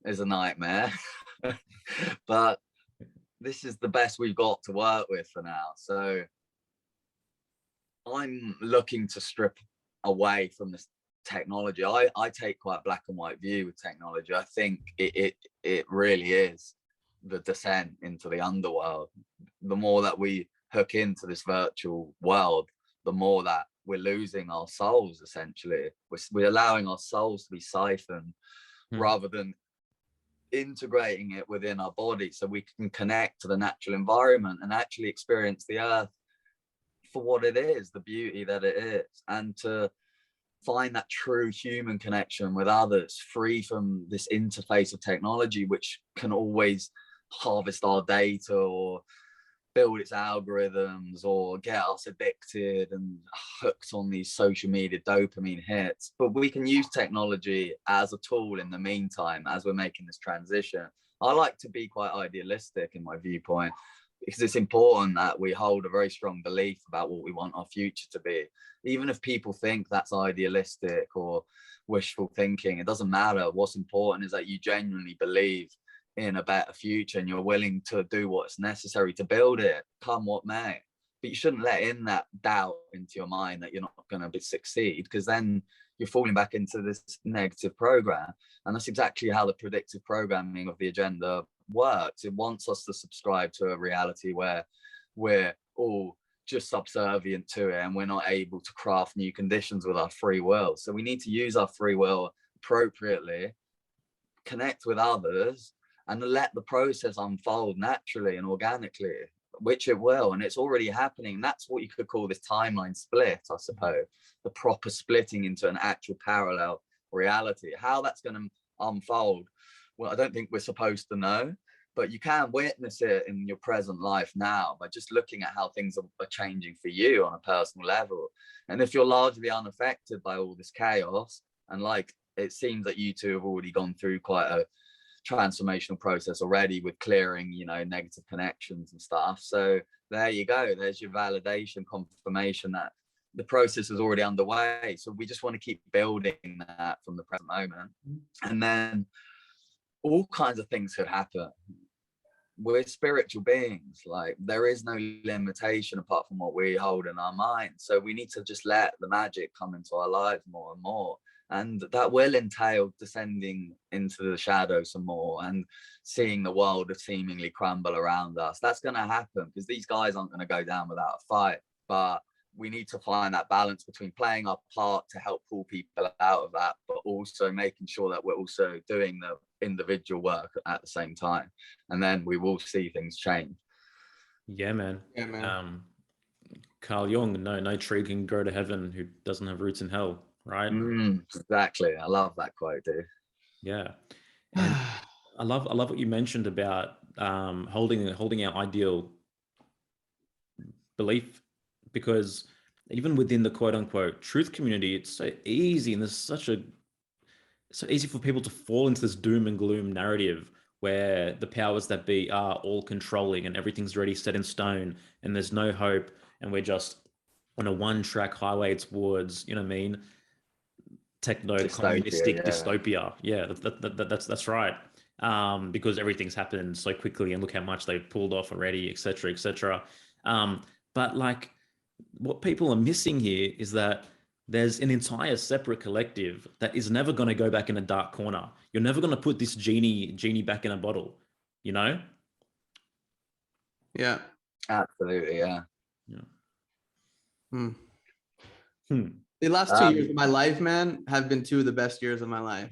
is a nightmare. But this is the best we've got to work with for now. So I'm looking to strip away from this technology. I take quite a black and white view with technology. I think it really is the descent into the underworld. The more that we hook into this virtual world, the more that we're losing our souls. Essentially, we're allowing our souls to be siphoned rather than integrating it within our body, so we can connect to the natural environment and actually experience the earth for what it is, the beauty that it is, and to find that true human connection with others, free from this interface of technology, which can always harvest our data or build its algorithms or get us addicted and hooked on these social media dopamine hits. But we can use technology as a tool in the meantime as we're making this transition. I like to be quite idealistic in my viewpoint, because it's important that we hold a very strong belief about what we want our future to be. Even if people think that's idealistic or wishful thinking, it doesn't matter. What's important is that you genuinely believe in a better future and you're willing to do what's necessary to build it, come what may. But you shouldn't let in that doubt into your mind that you're not going to succeed, because then you're falling back into this negative program. And that's exactly how the predictive programming of the agenda works. It wants us to subscribe to a reality where we're all just subservient to it and we're not able to craft new conditions with our free will. So we need to use our free will appropriately, connect with others, and let the process unfold naturally and organically, which it will. And it's already happening. That's what you could call this timeline split, I suppose, the proper splitting into an actual parallel reality. How that's going to unfold, well, I don't think we're supposed to know, but you can witness it in your present life now by just looking at how things are changing for you on a personal level. And if you're largely unaffected by all this chaos, and like it seems that you two have already gone through quite a transformational process already with clearing, you know, negative connections and stuff. So there you go. There's your validation, confirmation that the process is already underway. So we just want to keep building that from the present moment. And then all kinds of things could happen. We're spiritual beings. Like, there is no limitation apart from what we hold in our mind. So we need to just let the magic come into our lives more and more. And that will entail descending into the shadows some more and seeing the world seemingly crumble around us. That's going to happen because these guys aren't going to go down without a fight. But we need to find that balance between playing our part to help pull people out of that, but also making sure that we're also doing the individual work at the same time. And then we will see things change. Yeah, man. Yeah, man. Carl Jung, no tree can grow to heaven who doesn't have roots in hell. Right? Exactly. I love that quote, dude. Yeah, and I love what you mentioned about holding our ideal belief, because even within the quote unquote truth community, it's so easy, and there's so easy for people to fall into this doom and gloom narrative where the powers that be are all controlling and everything's already set in stone and there's no hope, and we're just on a one-track highway towards, you know what I mean, communistic dystopia. Yeah, that's right. Because everything's happened so quickly, and look how much they've pulled off already, etc., etc. But like, what people are missing here is that there's an entire separate collective that is never going to go back in a dark corner. You're never going to put this genie back in a bottle, you know? Yeah. Absolutely, yeah. The last 2 years of my life, man, have been two of the best years of my life.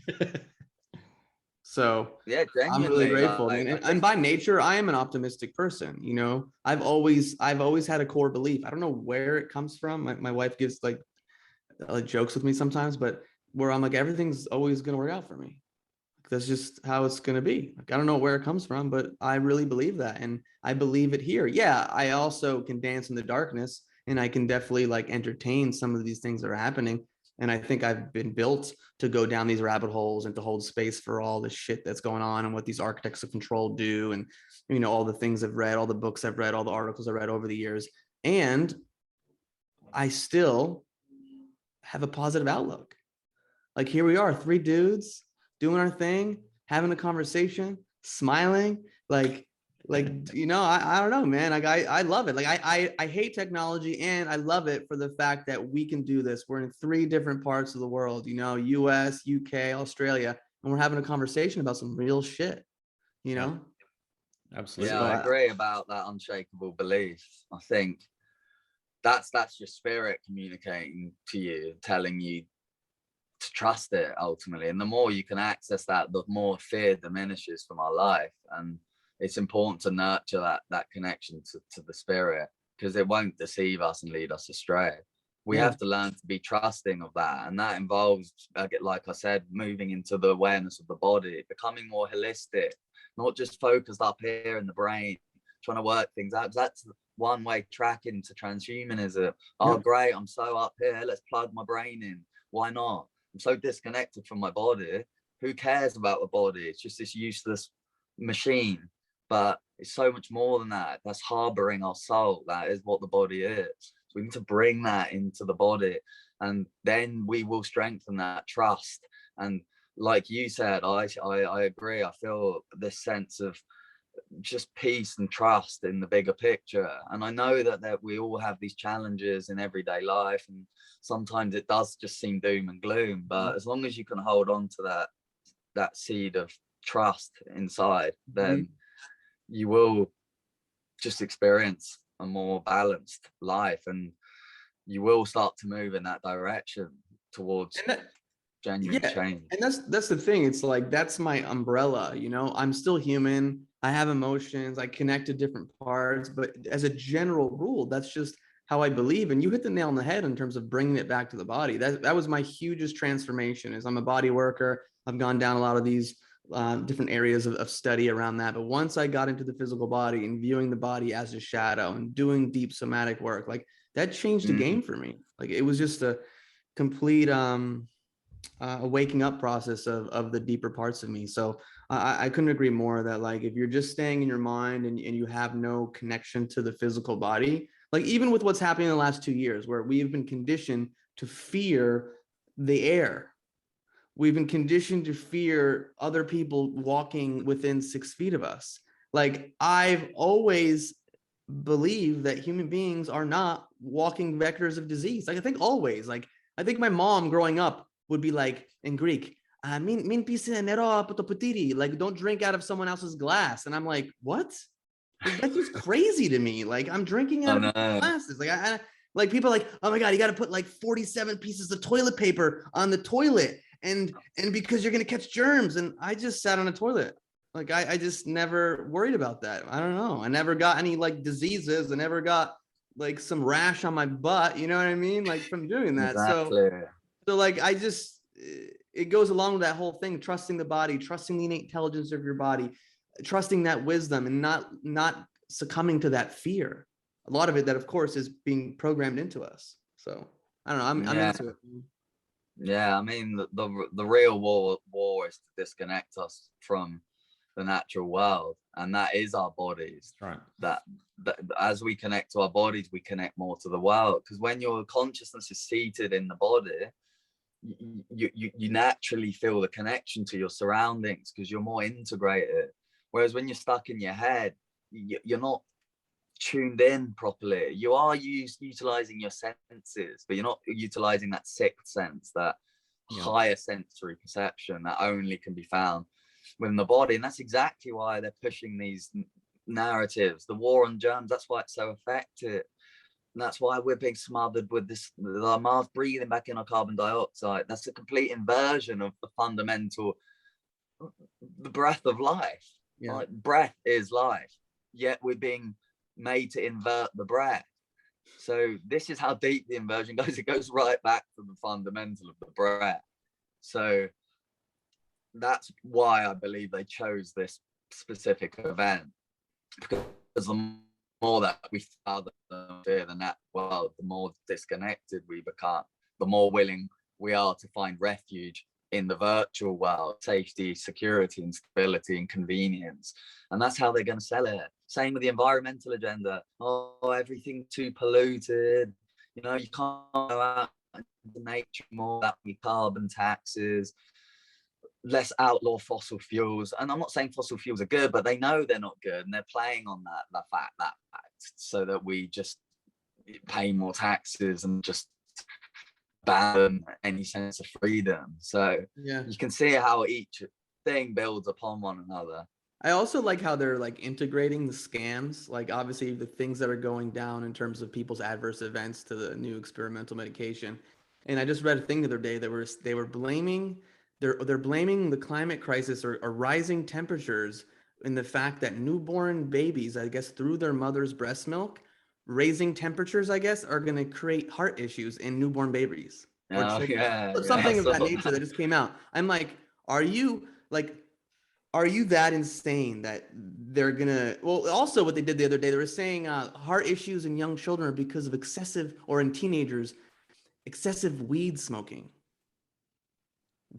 So yeah, I'm really grateful. And by nature, I am an optimistic person. You know, I've always had a core belief. I don't know where it comes from. My wife gives like jokes with me sometimes, but where I'm like, everything's always going to work out for me. That's just how it's going to be. Like, I don't know where it comes from, but I really believe that. And I believe it here. Yeah. I also can dance in the darkness, and I can definitely like entertain some of these things that are happening. And I think I've been built to go down these rabbit holes and to hold space for all the shit that's going on and what these architects of control do. And, you know, all the things I've read, all the books I've read, all the articles I read over the years. And I still have a positive outlook. Like, here we are, three dudes doing our thing, having a conversation, smiling. Like, Like, you know, I don't know, man. Like I love it. Like I hate technology, and I love it for the fact that we can do this. We're in 3 different parts of the world, you know, US, UK, Australia, and we're having a conversation about some real shit, you know? Absolutely. Yeah, So I agree about that unshakable belief. I think that's your spirit communicating to you, telling you to trust it ultimately. And the more you can access that, the more fear diminishes from our life. And it's important to nurture that connection to the spirit, because it won't deceive us and lead us astray. We Yeah. have to learn to be trusting of that, and that involves, like I said, moving into the awareness of the body, becoming more holistic, not just focused up here in the brain, trying to work things out. That's one way track into transhumanism. Oh, Yeah. great, I'm so up here, let's plug my brain in. Why not? I'm so disconnected from my body. Who cares about the body? It's just this useless machine. But it's so much more than that. That's harboring our soul. That is what the body is. So we need to bring that into the body, and then we will strengthen that trust. And like you said, I agree. I feel this sense of just peace and trust in the bigger picture. And I know that we all have these challenges in everyday life, and sometimes it does just seem doom and gloom. But as long as you can hold on to that seed of trust inside, then you will just experience a more balanced life, and you will start to move in that direction towards genuine change. And that's the thing. It's like, that's my umbrella, you know. I'm still human. I have emotions. I connect to different parts, but as a general rule, that's just how I believe. And you hit the nail on the head in terms of bringing it back to the body. That was my hugest transformation. Is I'm a body worker. I've gone down a lot of these different areas of study around that. But once I got into the physical body and viewing the body as a shadow and doing deep somatic work, like that changed the game for me. Like it was just a complete a waking up process of the deeper parts of me. So I couldn't agree more that, like, if you're just staying in your mind and you have no connection to the physical body, like even with what's happening in the last 2 years, where we've been conditioned to fear the air, we've been conditioned to fear other people walking within 6 feet of us. Like I've always believed that human beings are not walking vectors of disease. Like I think always, like I think my mom growing up would be like in Greek, min pisi nero potopotiri, like don't drink out of someone else's glass. And I'm like, what? Like, that's just crazy to me. Like I'm drinking out of glasses. Like I like people are like, oh my God, you got to put like 47 pieces of toilet paper on the toilet. And because you're going to catch germs. And I just sat on a toilet. Like I just never worried about that. I don't know. I never got any like diseases. I never got like some rash on my butt. You know what I mean? Like from doing that. Exactly. So like I just, it goes along with that whole thing, trusting the body, trusting the innate intelligence of your body, trusting that wisdom, and not succumbing to that fear. A lot of it that, of course, is being programmed into us. So I don't know. I'm into it. Yeah, I mean the real war is to disconnect us from the natural world, and that is our bodies. Right. That as we connect to our bodies, we connect more to the world. Because when your consciousness is seated in the body, you naturally feel the connection to your surroundings because you're more integrated. Whereas when you're stuck in your head, you're not tuned in properly. You are utilizing your senses, but you're not utilizing that sixth sense, that higher sensory perception that only can be found within the body. And that's exactly why they're pushing these narratives, the war on germs. That's why it's so effective. And that's why we're being smothered with this, our mouth breathing back in our carbon dioxide. That's a complete inversion of the fundamental, the breath of life. Like, breath is life, yet we're being made to invert the breath. So this is how deep the inversion goes. It goes right back to the fundamental of the breath. So that's why I believe they chose this specific event, because the more that we fear the natural world, the more disconnected we become, the more willing we are to find refuge in the virtual world, safety, security, and stability and convenience. And that's how they're going to sell it. Same with the environmental agenda. Oh, everything's too polluted. You know, you can't go out into nature more, that be carbon taxes. let's outlaw fossil fuels. And I'm not saying fossil fuels are good, but they know they're not good, and they're playing on that fact so that we just pay more taxes and just ban any sense of freedom. So Yeah. you can see how each thing builds upon one another. I also like how they're like integrating the scams, like obviously the things that are going down in terms of people's adverse events to the new experimental medication. And I just read a thing the other day that they were blaming they're blaming the climate crisis or rising temperatures in the fact that newborn babies, I guess through their mother's breast milk, raising temperatures, I guess, are going to create heart issues in newborn babies or Oh, children. yeah, Something of that so nature that just came out. I'm like, are you that insane that they're gonna, well, also what they did the other day, they were saying heart issues in young children are because of excessive, or in teenagers, excessive weed smoking.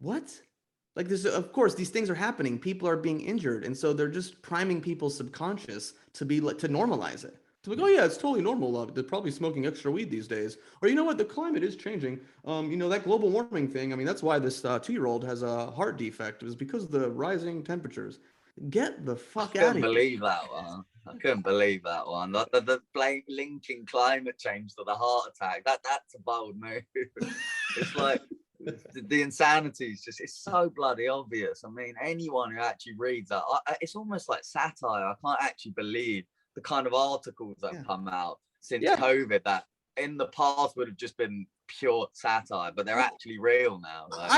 What? Like this, of course, these things are happening. People are being injured. And so they're just priming people's subconscious to be like, to normalize it. To like, oh yeah, it's totally normal. They're probably smoking extra weed these days. Or you know what? The climate is changing. You know, that global warming thing. I mean, that's why this 2-year-old has a heart defect. It was because of the rising temperatures. Get the fuck out of here. believe that one. I couldn't believe that one. The linking climate change to the heart attack. That's a bold move. It's like the insanity is just, it's so bloody obvious. I mean, anyone who actually reads that, it's almost like satire. I can't actually believe the kind of articles that have come out since COVID that in the past would have just been pure satire, but they're actually real now. Like,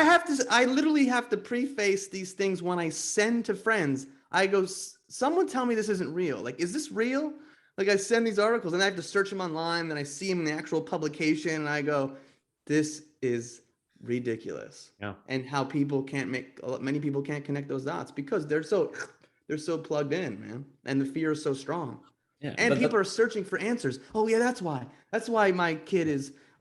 I literally have to preface these things when I send to friends. I go, someone tell me this isn't real. Like, is this real? Like, I send these articles and I have to search them online, then I see them in the actual publication, and I go, this is ridiculous. Yeah. And how many people can't connect those dots because they're so plugged in, man. And the fear is so strong. Yeah. And people are searching for answers. Oh yeah, that's why my kid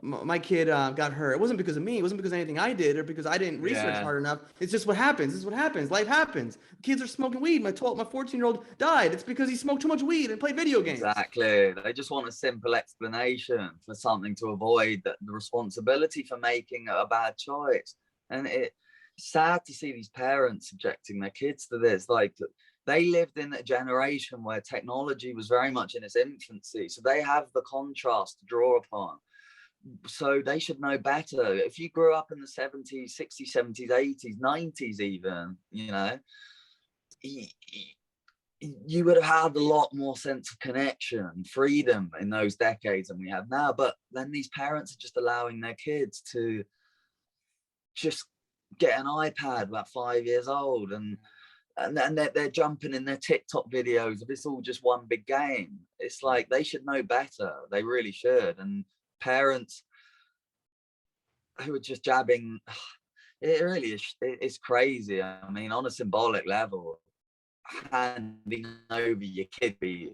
got hurt. It wasn't because of me. It wasn't because of anything I did or because I didn't research hard enough. It's just what happens. This is what happens. Life happens. Kids are smoking weed. My 14-year-old died. It's because he smoked too much weed and played video games. Exactly. They just want a simple explanation for something to avoid the responsibility for making a bad choice. And it's sad to see these parents subjecting their kids to this. Like, they lived in a generation where technology was very much in its infancy. So they have the contrast to draw upon. So they should know better. If you grew up in the 70s, 60s, 70s, 80s, 90s even, you know, you would have had a lot more sense of connection and freedom in those decades than we have now. But then these parents are just allowing their kids to just get an iPad about 5 years old and they're jumping in their TikTok videos. It's all just one big game. It's like they should know better. They really should. And parents who are just jabbing, it really is, it's crazy. I mean, on a symbolic level, handing over your kid be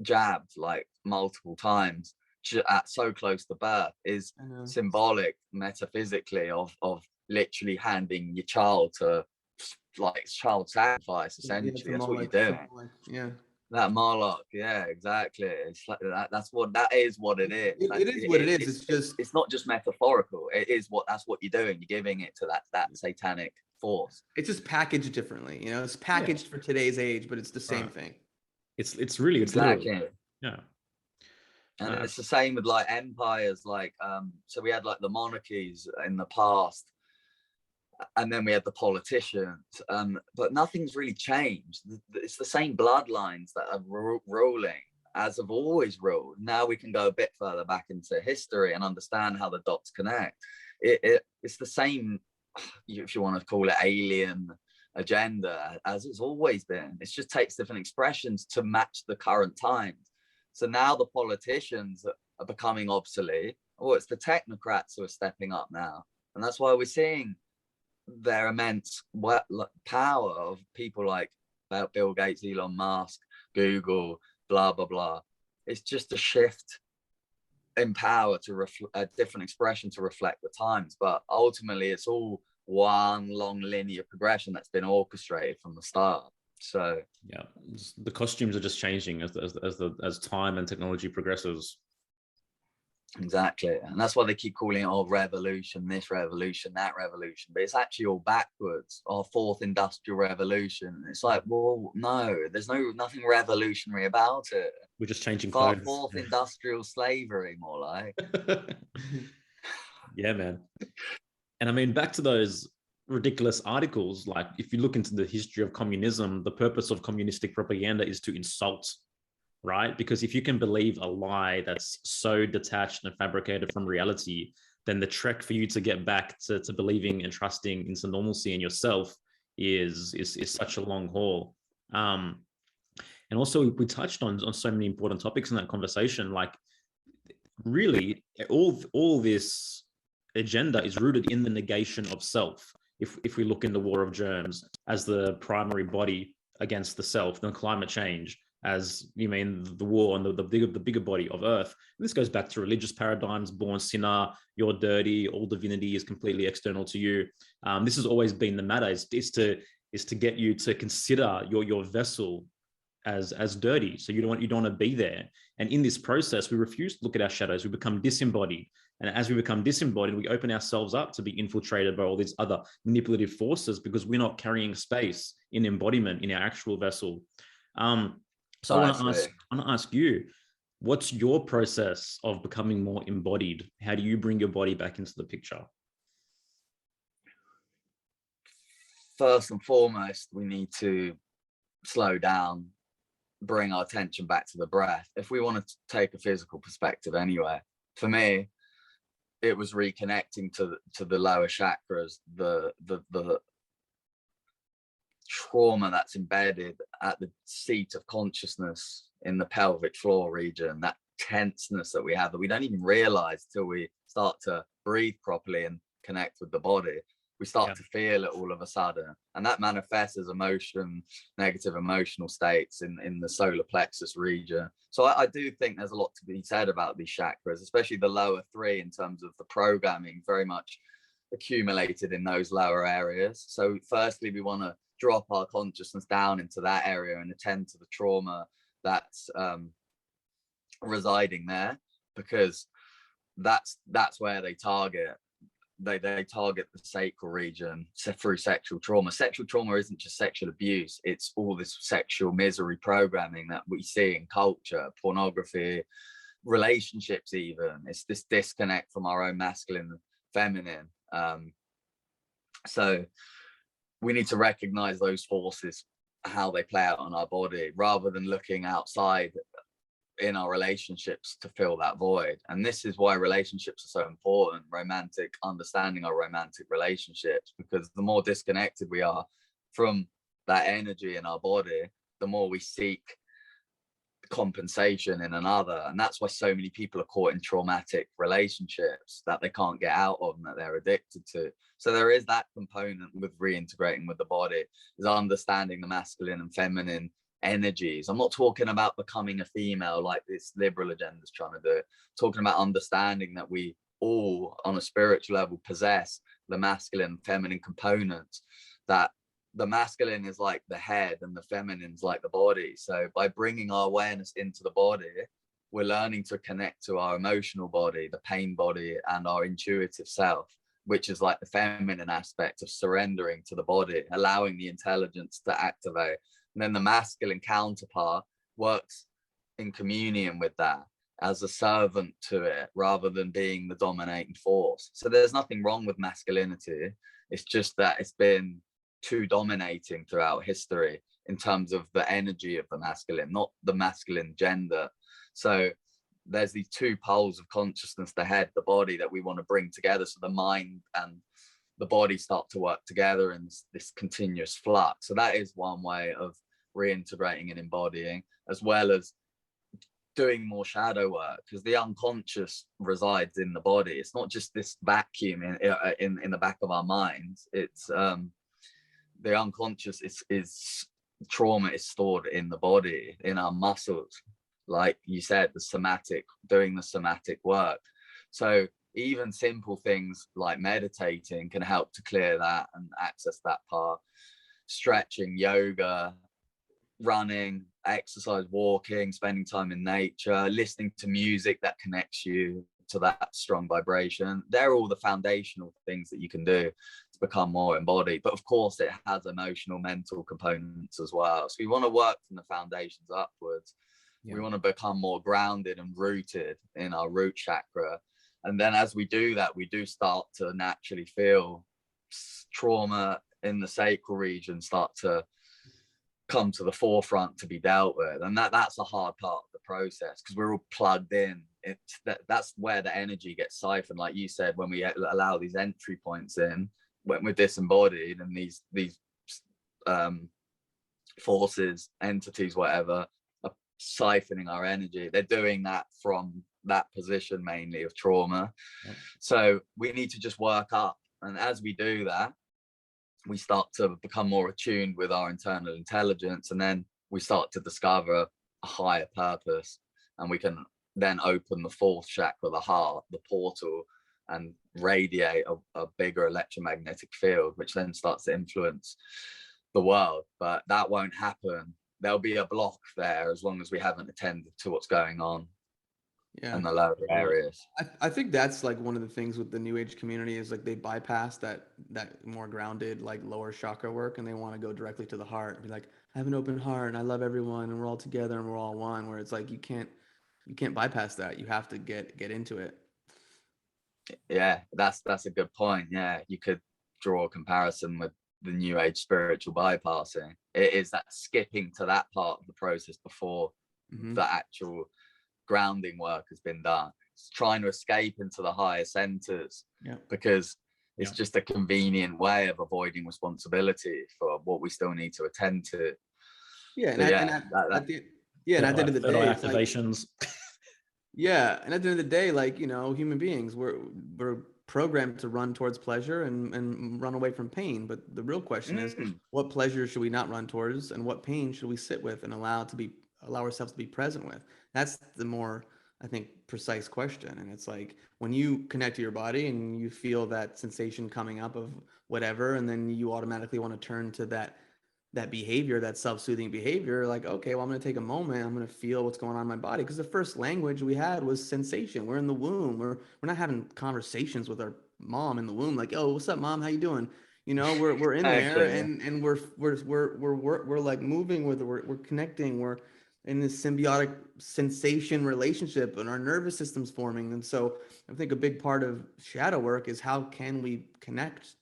jabbed like multiple times at so close to birth is symbolic metaphysically of literally handing your child to like child sacrifice, essentially. That's what you're doing. That Moloch, exactly. It's like that's what it is. It is what it is. It's not just metaphorical. That's what you're doing. You're giving it to that satanic force. It's just packaged differently, you know. It's packaged for today's age, but it's the same thing. It's literally, yeah. And it's the same with like empires, like so we had like the monarchies in the past, and then we had the politicians, but nothing's really changed. It's the same bloodlines that are ruling as have always ruled. Now we can go a bit further back into history and understand how the dots connect. It's the same, if you want to call it alien agenda, as it's always been. It just takes different expressions to match the current times. So now the politicians are becoming obsolete, or it's the technocrats who are stepping up now. And that's why we're seeing their immense power of people like Bill Gates, Elon Musk, Google, blah, blah, blah. It's just a shift in power to a different expression to reflect the times. But ultimately, it's all one long linear progression that's been orchestrated from the start. So yeah, the costumes are just changing as time and technology progresses. Exactly. And that's why they keep calling it, oh, revolution, this revolution, that revolution. But it's actually all backwards. Our fourth industrial revolution. It's like, well, no, there's nothing revolutionary about it. We're just changing clothes. Fourth industrial slavery, more like. Yeah, man. And I mean, back to those ridiculous articles, like if you look into the history of communism, the purpose of communistic propaganda is to insult, right? Because if you can believe a lie that's so detached and fabricated from reality, then the trek for you to get back to believing and trusting into normalcy in yourself is such a long haul. And also we touched on so many important topics in that conversation. Like really all this agenda is rooted in the negation of self. If we look in the war of germs as the primary body against the self, then climate change as you mean the war on the bigger body of earth. And this goes back to religious paradigms: born sinner, you're dirty, all divinity is completely external to you. This has always been the matter, is to get you to consider your vessel as dirty, so you don't want to be there. And in this process we refuse to look at our shadows. We become disembodied, and as we become disembodied, we open ourselves up to be infiltrated by all these other manipulative forces, because we're not carrying space in embodiment in our actual vessel. So I want to ask you, what's your process of becoming more embodied? How do you bring your body back into the picture? First and foremost, we need to slow down, bring our attention back to the breath. If we want to take a physical perspective anyway, for me, it was reconnecting to the lower chakras, the trauma that's embedded at the seat of consciousness in the pelvic floor region, that tenseness that we have that we don't even realize till we start to breathe properly and connect with the body. We start to feel it all of a sudden, and that manifests as emotion, negative emotional states in the solar plexus region. So I do think there's a lot to be said about these chakras, especially the lower three, in terms of the programming very much accumulated in those lower areas. So firstly, we want to drop our consciousness down into that area and attend to the trauma that's residing there, because that's where they target. They target the sacral region through sexual trauma. Sexual trauma isn't just sexual abuse, it's all this sexual misery programming that we see in culture, pornography, relationships even. It's this disconnect from our own masculine and feminine. So we need to recognize those forces, how they play out on our body, rather than looking outside in our relationships to fill that void. And this is why relationships are so important, understanding our romantic relationships, because the more disconnected we are from that energy in our body, the more we seek compensation in another. And that's why so many people are caught in traumatic relationships that they can't get out of and that they're addicted to. So there is that component with reintegrating with the body, is understanding the masculine and feminine energies. I'm not talking about becoming a female like this liberal agenda is trying to do. I'm talking about understanding that we all on a spiritual level possess the masculine and feminine components, that the masculine is like the head and the feminine's like the body. So by bringing our awareness into the body, we're learning to connect to our emotional body, the pain body, and our intuitive self, which is like the feminine aspect of surrendering to the body, allowing the intelligence to activate. And then the masculine counterpart works in communion with that as a servant to it, rather than being the dominating force. So there's nothing wrong with masculinity. It's just that it's been too dominating throughout history in terms of the energy of the masculine, not the masculine gender. So there's these two poles of consciousness, the head, the body, that we want to bring together, so the mind and the body start to work together in this continuous flux. So that is one way of reintegrating and embodying, as well as doing more shadow work, because the unconscious resides in the body. It's not just this vacuum in the back of our minds. It's the unconscious is trauma is stored in the body, in our muscles, like you said, doing the somatic work. So even simple things like meditating can help to clear that and access that part. Stretching, yoga, running, exercise, walking, spending time in nature, listening to music that connects you to that strong vibration. They're all the foundational things that you can do to become more embodied. But of course, it has emotional, mental components as well. So we want to work from the foundations upwards. Yeah. We want to become more grounded and rooted in our root chakra. And then as we do that, we do start to naturally feel trauma in the sacral region start to come to the forefront to be dealt with. And that's a hard part of the process, because we're all plugged in. That's where the energy gets siphoned, like you said, when we allow these entry points in, when we're disembodied, and these forces, entities, whatever, are siphoning our energy. They're doing that from that position mainly of trauma. Yep. So we need to just work up, and as we do that, we start to become more attuned with our internal intelligence, and then we start to discover a higher purpose, and we can then open the fourth chakra, the heart, the portal, and radiate a bigger electromagnetic field, which then starts to influence the world. But that won't happen. There'll be a block there as long as we haven't attended to what's going on in the lower areas. I think that's like one of the things with the New Age community is like they bypass that more grounded, like lower chakra work, and they want to go directly to the heart and be like, I have an open heart and I love everyone and we're all together and we're all one, where it's like you can't bypass that. You have to get into it. Yeah, that's a good point. Yeah, you could draw a comparison with the New Age spiritual bypassing. It is that skipping to that part of the process before the actual grounding work has been done. It's trying to escape into the higher centers, because it's just a convenient way of avoiding responsibility for what we still need to attend to. And at the end of the day, activations. And at the end of the day, like, you know, human beings, we're programmed to run towards pleasure and run away from pain. But the real question is, what pleasure should we not run towards, and what pain should we sit with and allow ourselves to be present with? That's the more, I think, precise question. And it's like when you connect to your body and you feel that sensation coming up of whatever, and then you automatically want to turn to that behavior, that self-soothing behavior, like, okay, well, I'm going to take a moment, I'm going to feel what's going on in my body. Because the first language we had was sensation. We're in the womb. We're not having conversations with our mom in the womb, like, oh, what's up, mom? How you doing? You know, we're in there, and we're like moving with, we're connecting, we're in this symbiotic sensation relationship, and our nervous system's forming. And so I think a big part of shadow work is how can we connect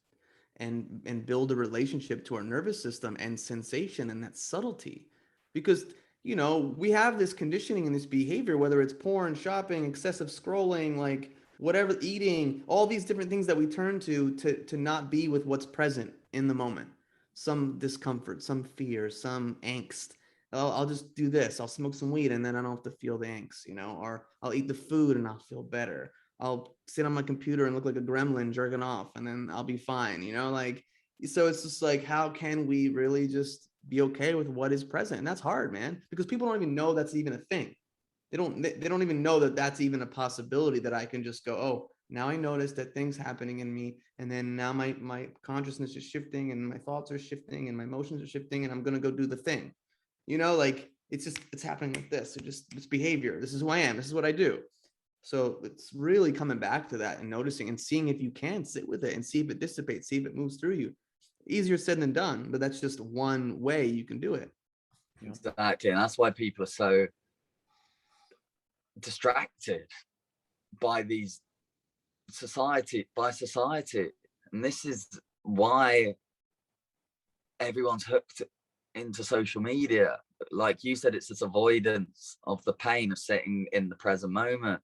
and build a relationship to our nervous system and sensation and that subtlety. Because, you know, we have this conditioning and this behavior, whether it's porn, shopping, excessive scrolling, like whatever, eating, all these different things that we turn to not be with what's present in the moment. Some discomfort, some fear, some angst. I'll just do this. I'll smoke some weed and then I don't have to feel the angst, you know, or I'll eat the food and I'll feel better. I'll sit on my computer and look like a gremlin jerking off and then I'll be fine, you know, like, so it's just like, how can we really just be okay with what is present? And that's hard, man, because people don't even know that's even a thing. They don't even know that that's even a possibility, that I can just go, oh, now I notice that things happening in me. And then now my consciousness is shifting and my thoughts are shifting and my emotions are shifting and I'm going to go do the thing. You know, like it's happening like this. It's behavior. This is who I am. This is what I do. So it's really coming back to that and noticing and seeing if you can sit with it and see if it dissipates, see if it moves through you. Easier said than done, but that's just one way you can do it. Exactly. And that's why people are so distracted by these society. And this is why everyone's hooked into social media. Like you said, it's this avoidance of the pain of sitting in the present moment,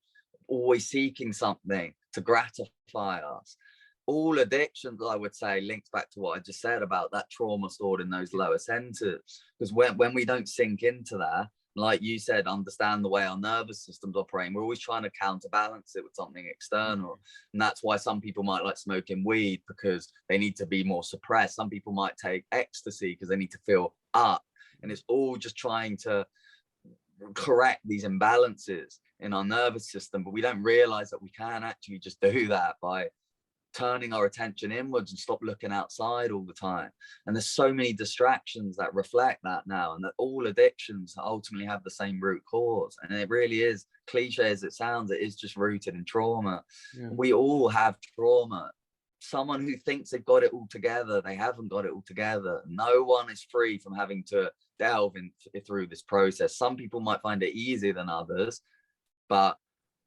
always seeking something to gratify us. All addictions, I would say, links back to what I just said about that trauma stored in those lower centers. Because when we don't sink into that, like you said, understand the way our nervous system's operating, we're always trying to counterbalance it with something external. And that's why some people might like smoking weed, because they need to be more suppressed. Some people might take ecstasy because they need to feel up. And it's all just trying to correct these imbalances in our nervous system. But we don't realize that we can actually just do that by turning our attention inwards and stop looking outside all the time. And there's so many distractions that reflect that now, and that all addictions ultimately have the same root cause. And it really is, cliche as it sounds, it is just rooted in trauma. Yeah. We all have trauma. Someone who thinks they've got it all together, they haven't got it all together. No one is free from having to delve through this process. Some people might find it easier than others, but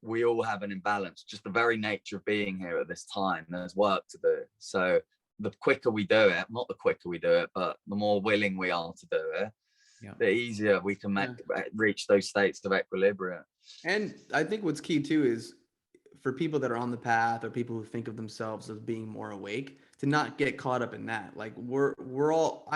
we all have an imbalance. Just the very nature of being here at this time, there's work to do. So the quicker we do it, not the quicker we do it, but the more willing we are to do it, the easier we can reach those states of equilibrium. And I think what's key too is for people that are on the path, or people who think of themselves as being more awake, to not get caught up in that. Like we're all,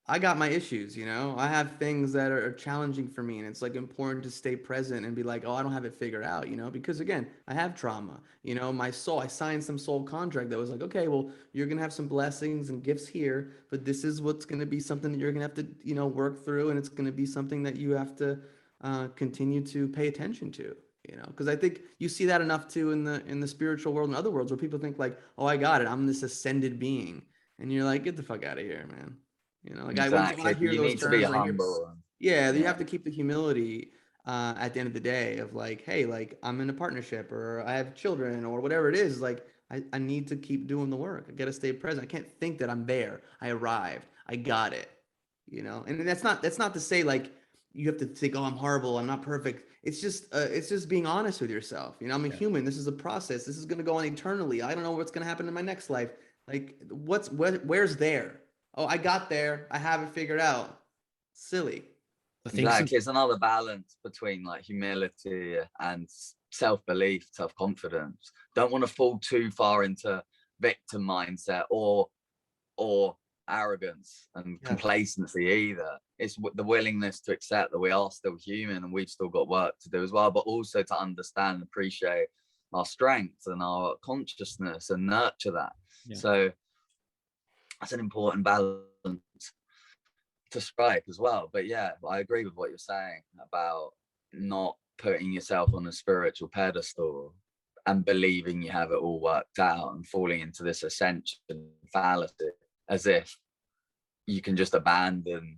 I got my issues, you know, I have things that are challenging for me, and it's like important to stay present and be like, oh, I don't have it figured out, you know, because again, I have trauma, you know, my soul, I signed some soul contract that was like, okay, well, you're going to have some blessings and gifts here, but this is what's going to be something that you're going to have to, you know, work through. And it's going to be something that you have to continue to pay attention to, you know, because I think you see that enough too in the spiritual world and other worlds, where people think like, oh, I got it, I'm this ascended being. And you're like, get the fuck out of here, man. You know, like exactly. I hear you those need terms, to be humble. you have to keep the humility at the end of the day of like, hey, like I'm in a partnership, or I have children, or whatever it is. Like I need to keep doing the work. I got to stay present. I can't think that I'm there, I arrived, I got it, you know. And that's not to say like you have to think, oh, I'm horrible, I'm not perfect. It's just being honest with yourself. You know, I'm a human. This is a process. This is going to go on eternally. I don't know what's going to happen in my next life. Like where's there? Oh, I got there, I have it figured out. Silly. Exactly. It's another balance between like humility and self-belief, self-confidence. Don't want to fall too far into victim mindset or arrogance and complacency either. It's the willingness to accept that we are still human and we've still got work to do as well, but also to understand and appreciate our strengths and our consciousness and nurture that. So that's an important balance to strike as well. But yeah, I agree with what you're saying about not putting yourself on a spiritual pedestal and believing you have it all worked out and falling into this ascension fallacy as if you can just abandon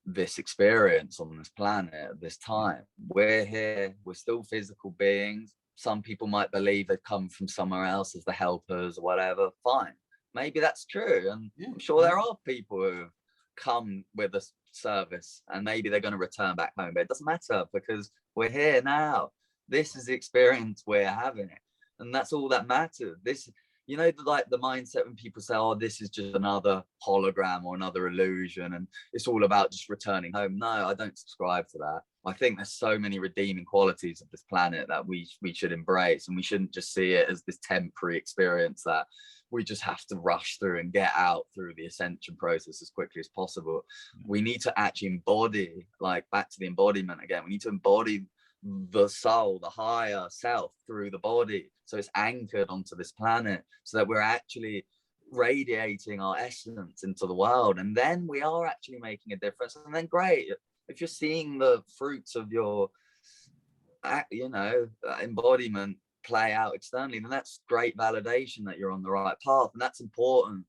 this experience on this planet at this time. We're here, we're still physical beings. Some people might believe they've come from somewhere else as the helpers or whatever. Fine. Maybe that's true. And I'm sure there are people who come with a service and maybe they're going to return back home, but it doesn't matter because we're here now. This is the experience we're having. And that's all that matters. This, you know, like the mindset when people say, oh, this is just another hologram or another illusion and it's all about just returning home. No, I don't subscribe to that. I think there's so many redeeming qualities of this planet that we should embrace, and we shouldn't just see it as this temporary experience that we just have to rush through and get out through the ascension process as quickly as possible. We need to actually embody, like back to the embodiment again, we need to embody the soul, the higher self through the body. So it's anchored onto this planet so that we're actually radiating our essence into the world. And then we are actually making a difference. And then great, if you're seeing the fruits of your, you know, embodiment play out externally, then that's great validation that you're on the right path. And that's important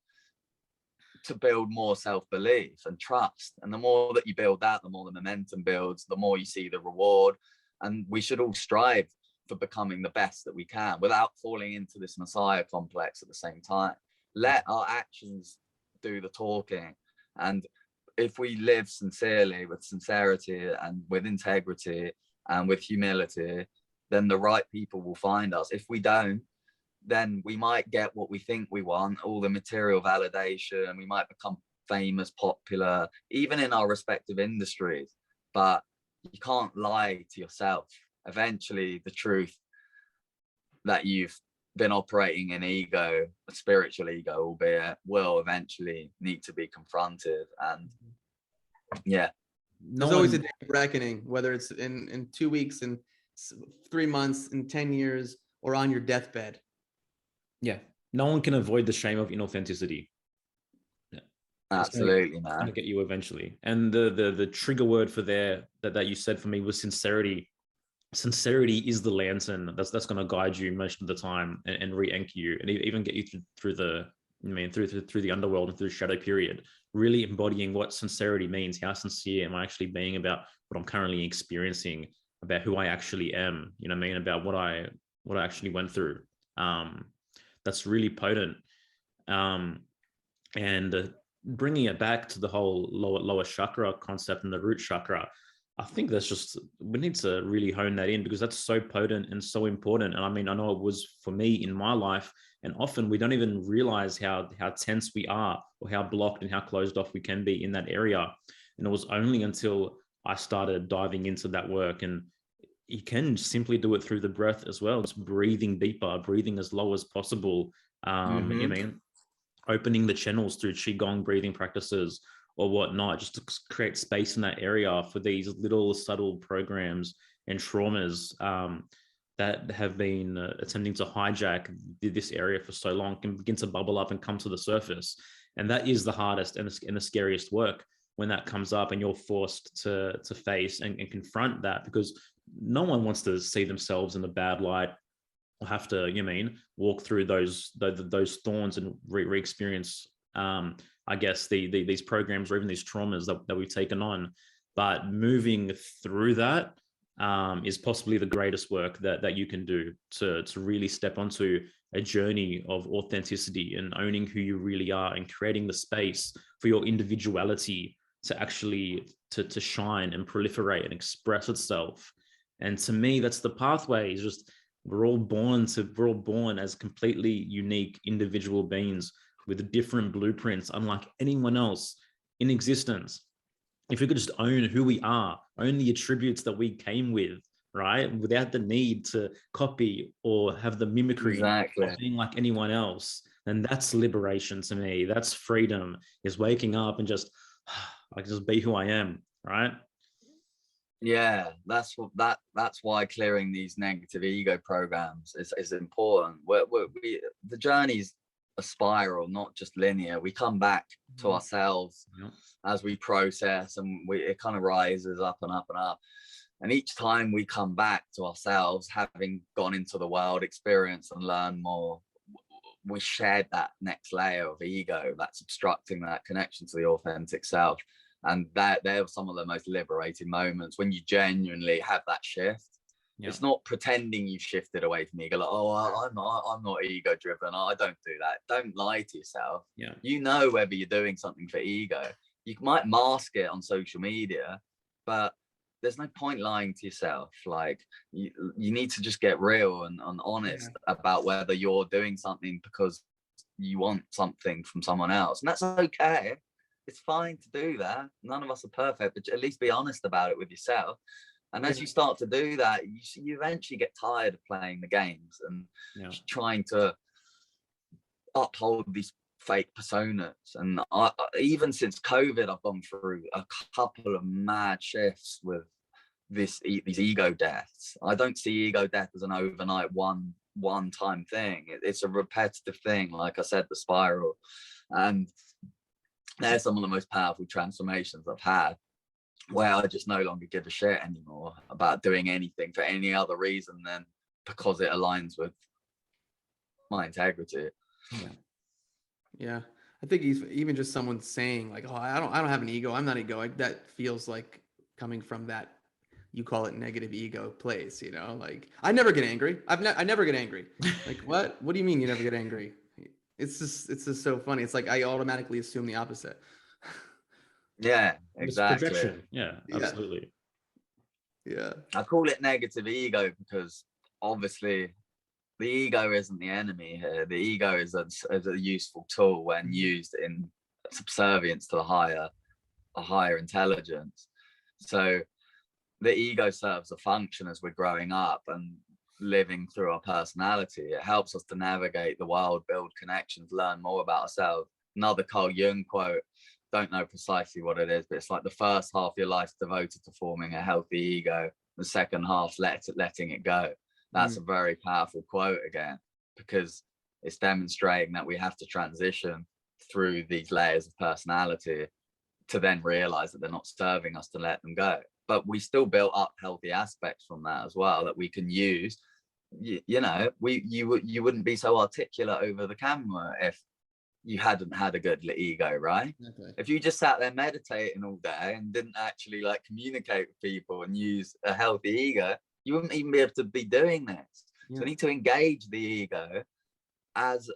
to build more self-belief and trust. And the more that you build that, the more the momentum builds, the more you see the reward. And we should all strive for becoming the best that we can without falling into this messiah complex at the same time. Let our actions do the talking. And if we live sincerely, with sincerity and with integrity and with humility, then the right people will find us. If we don't, then we might get what we think we want, all the material validation, we might become famous, popular, even in our respective industries. But you can't lie to yourself. Eventually, the truth that you've been operating in ego, a spiritual ego, albeit, will eventually need to be confronted. And there's always a day of reckoning, whether it's in 2 weeks, in 3 months, in 10 years, or on your deathbed. Yeah, no one can avoid the shame of inauthenticity. Absolutely, man. It's gonna get you eventually. And the trigger word for that you said for me was sincerity. sincerity is the lantern that's going to guide you most of the time and re-anchor you and even get you through the through the underworld and through the shadow period, really embodying what sincerity means. How sincere am I actually being about what I'm currently experiencing, about who I actually am, you know what I mean, about what I actually went through. That's really potent. And bringing it back to the whole lower chakra concept and the root chakra, I think that's just, we need to really hone that in, because that's so potent and so important. And I mean, I know it was for me in my life, and often we don't even realize how tense we are, or how blocked and how closed off we can be in that area. And it was only until I started diving into that work, and you can simply do it through the breath as well. It's breathing deeper, breathing as low as possible. You mean opening the channels through qigong breathing practices or whatnot, just to create space in that area for these little subtle programs and traumas that have been attempting to hijack this area for so long, can begin to bubble up and come to the surface. And that is the hardest and the scariest work, when that comes up and you're forced to face and confront that, because no one wants to see themselves in a bad light, or have to, you mean, walk through those thorns and re-experience, I guess, these programs or even these traumas that we've taken on. But moving through that is possibly the greatest work that you can do to really step onto a journey of authenticity and owning who you really are, and creating the space for your individuality to actually to shine and proliferate and express itself. And to me, that's the pathway. Is just, we're all born as completely unique individual beings with different blueprints, unlike anyone else in existence. If we could just own who we are, own the attributes that we came with, right, without the need to copy or have the mimicry of being like anyone else, then that's liberation to me. That's freedom, is waking up and just, I can just be who I am, right? Yeah, that's why clearing these negative ego programs is important. The journey's a spiral, not just linear. We come back to ourselves as we process, and it kind of rises up and up and up. And each time we come back to ourselves, having gone into the world, experience and learn more, we shared that next layer of ego that's obstructing that connection to the authentic self. And that they're some of the most liberating moments, when you genuinely have that shift. It's not pretending you've shifted away from ego, like, oh, I'm not ego driven, I don't do that. Don't lie to yourself. You know whether you're doing something for ego. You might mask it on social media, but there's no point lying to yourself. Like, you need to just get real and honest about whether you're doing something because you want something from someone else. And that's okay. It's fine to do that. None of us are perfect, but at least be honest about it with yourself. And as you start to do that, you eventually get tired of playing the games and trying to uphold these fake personas. And even since COVID, I've gone through a couple of mad shifts with these ego deaths. I don't see ego death as an overnight one-time thing. It's a repetitive thing. Like I said, the spiral. And they're some of the most powerful transformations I've had, where I just no longer give a shit anymore about doing anything for any other reason than because it aligns with my integrity. Yeah. I think even just someone saying like, oh, I don't have an ego, I'm not egoic, that feels like coming from that, you call it negative ego place, you know, like, I never get angry. I never get angry. Like, what do you mean you never get angry? It's just so funny. It's like I automatically assume the opposite. Yeah, exactly. Projection. Yeah, absolutely. Yeah. I call it negative ego because obviously the ego isn't the enemy here. The ego is a useful tool when used in subservience to a higher intelligence. So the ego serves a function as we're growing up and living through our personality. It helps us to navigate the world, build connections, learn more about ourselves. Another Carl Jung quote, don't know precisely what it is, but it's like the first half of your life devoted to forming a healthy ego, the second half letting it go. That's a very powerful quote again, because it's demonstrating that we have to transition through these layers of personality to then realize that they're not serving us, to let them go. but we still built up healthy aspects from that as well that we can use. You know, you wouldn't be so articulate over the camera if you hadn't had a good ego, right? Exactly. If you just sat there meditating all day and didn't actually like communicate with people and use a healthy ego, you wouldn't even be able to be doing this. Yeah. So we need to engage the ego as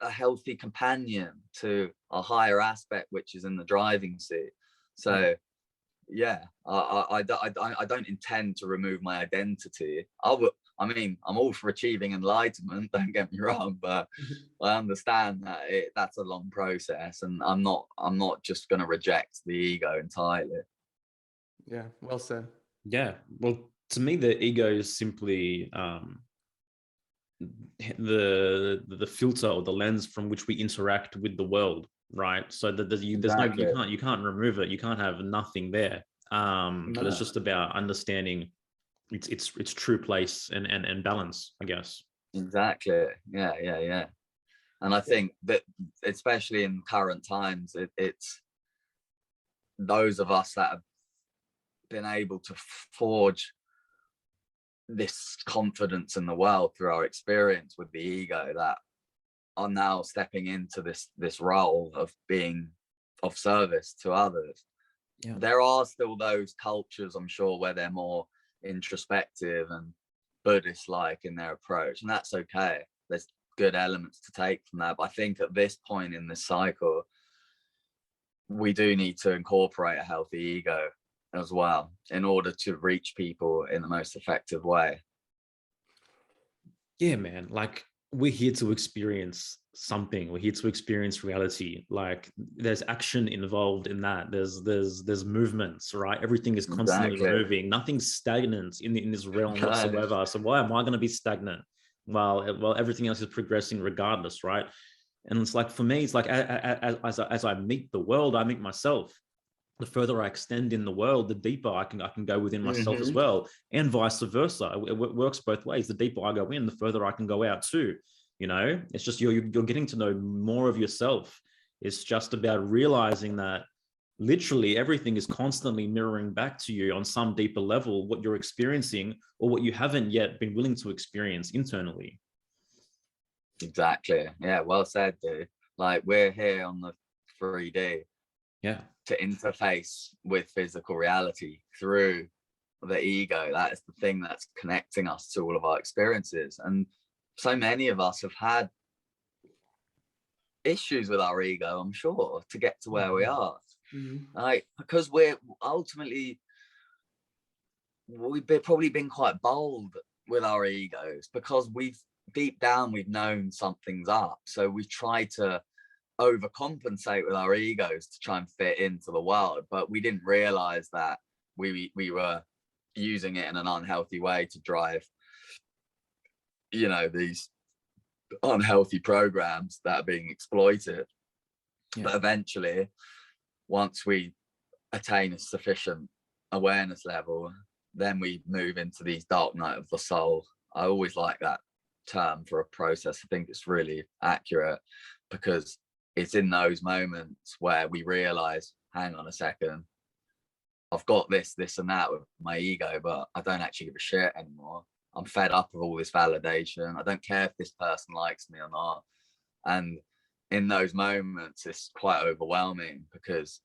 a healthy companion to a higher aspect, which is in the driving seat. So yeah, I don't intend to remove my identity. I mean, I'm all for achieving enlightenment, don't get me wrong, but I understand that that's a long process, and I'm not just going to reject the ego entirely. Yeah, well said. Yeah, well, to me, the ego is simply the filter or the lens from which we interact with the world, right? So that there's Exactly. no you can't remove it. You can't have nothing there. But it's just about understanding its true place and balance, I guess. Exactly. Yeah. And I think that especially in current times, it's those of us that have been able to forge this confidence in the world through our experience with the ego that are now stepping into this role of being of service to others. Yeah. There are still those cultures, I'm sure, where they're more introspective and Buddhist-like in their approach, and that's okay. There's good elements to take from that, but I think at this point in this cycle, we do need to incorporate a healthy ego as well in order to reach people in the most effective way. Yeah, man, like we're here to experience something. We're here to experience reality. Like there's action involved in that. There's movements, right? Everything is constantly moving. Nothing's stagnant in this realm whatsoever. So why am I going to be stagnant while everything else is progressing regardless, right? And it's like, for me, it's like as I meet the world, I meet myself. The further I extend in the world, the deeper I can go within myself as well, and vice versa. It works both ways. The deeper I go in, the further I can go out too. You know, it's just you're getting to know more of yourself. It's just about realizing that literally everything is constantly mirroring back to you on some deeper level what you're experiencing or what you haven't yet been willing to experience internally. Exactly. Yeah, well said, dude. Like we're here on the 3D. Yeah. To interface with physical reality through the ego. That is the thing that's connecting us to all of our experiences. And so many of us have had issues with our ego, I'm sure, to get to where we are. Like, because we've probably been quite bold with our egos because deep down we've known something's up. So we've tried to overcompensate with our egos to try and fit into the world, but we didn't realize that we were using it in an unhealthy way to drive, you know, these unhealthy programs that are being exploited. But eventually, once we attain a sufficient awareness level, then we move into these dark night of the soul. I always like that term for a process. I think it's really accurate because it's in those moments where we realize, hang on a second, I've got this and that with my ego, but I don't actually give a shit anymore. I'm fed up of all this validation. I don't care if this person likes me or not. And in those moments, it's quite overwhelming because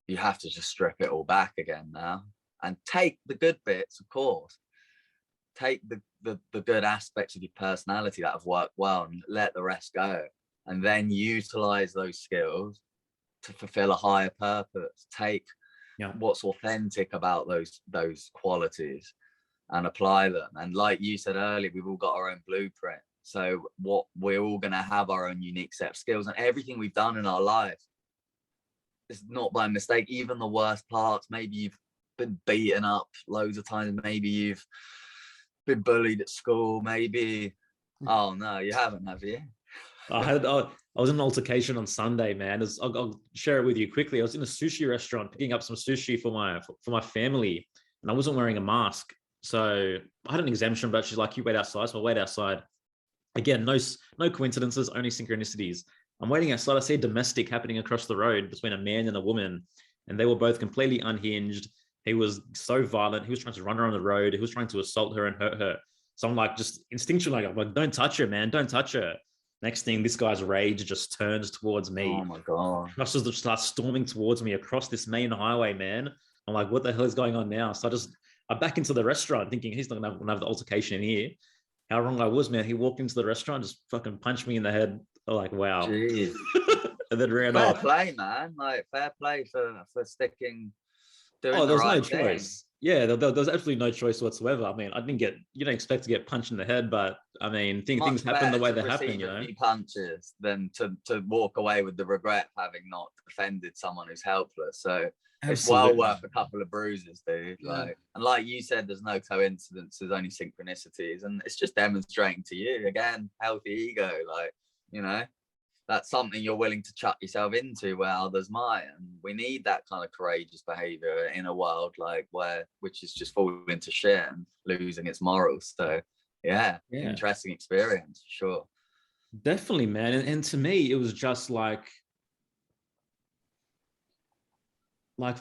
you have to just strip it all back again now and take the good bits, of course. Take the good aspects of your personality that have worked well and let the rest go. And then utilize those skills to fulfill a higher purpose. Take what's authentic about those qualities and apply them. And like you said earlier, we've all got our own blueprint. So we're all going to have our own unique set of skills, and everything we've done in our life is not by mistake. Even the worst parts, maybe you've been beaten up loads of times. Maybe you've been bullied at school. Maybe, oh no, you haven't, have you? I was in an altercation on Sunday, man. I'll share it with you quickly. I was in a sushi restaurant picking up some sushi for my family, and I wasn't wearing a mask. So I had an exemption, but she's like, "You wait outside." So I wait outside. Again, no coincidences, only synchronicities. I'm waiting outside. I see a domestic happening across the road between a man and a woman, and they were both completely unhinged. He was so violent. He was trying to run her on the road. He was trying to assault her and hurt her. So I'm like, just instinctually, like, don't touch her, man. Don't touch her. Next thing, this guy's rage just turns towards me. Oh my God. Just starts storming towards me across this main highway, man. I'm like, what the hell is going on now? So I back into the restaurant thinking he's not going to have the altercation in here. How wrong I was, man. He walked into the restaurant, just fucking punched me in the head. I'm like, wow. Jeez. And then ran Fair off. play, man. Like, fair play for sticking, doing Oh, the there's no right choice. Yeah, there's absolutely no choice whatsoever. I mean, you don't expect to get punched in the head, but I mean, things happen the way they happen, you know. Receive a few punches than to walk away with the regret of having not defended someone who's helpless. So it's well worth a couple of bruises, dude. Yeah. Like, and like you said, there's no coincidence, there's only synchronicities, and it's just demonstrating to you again, healthy ego, like, you know. That's something you're willing to chuck yourself into where others might, and we need that kind of courageous behavior in a world like which is just falling into shit and losing its morals. So yeah. Interesting experience, sure. Definitely, man. And to me, it was just like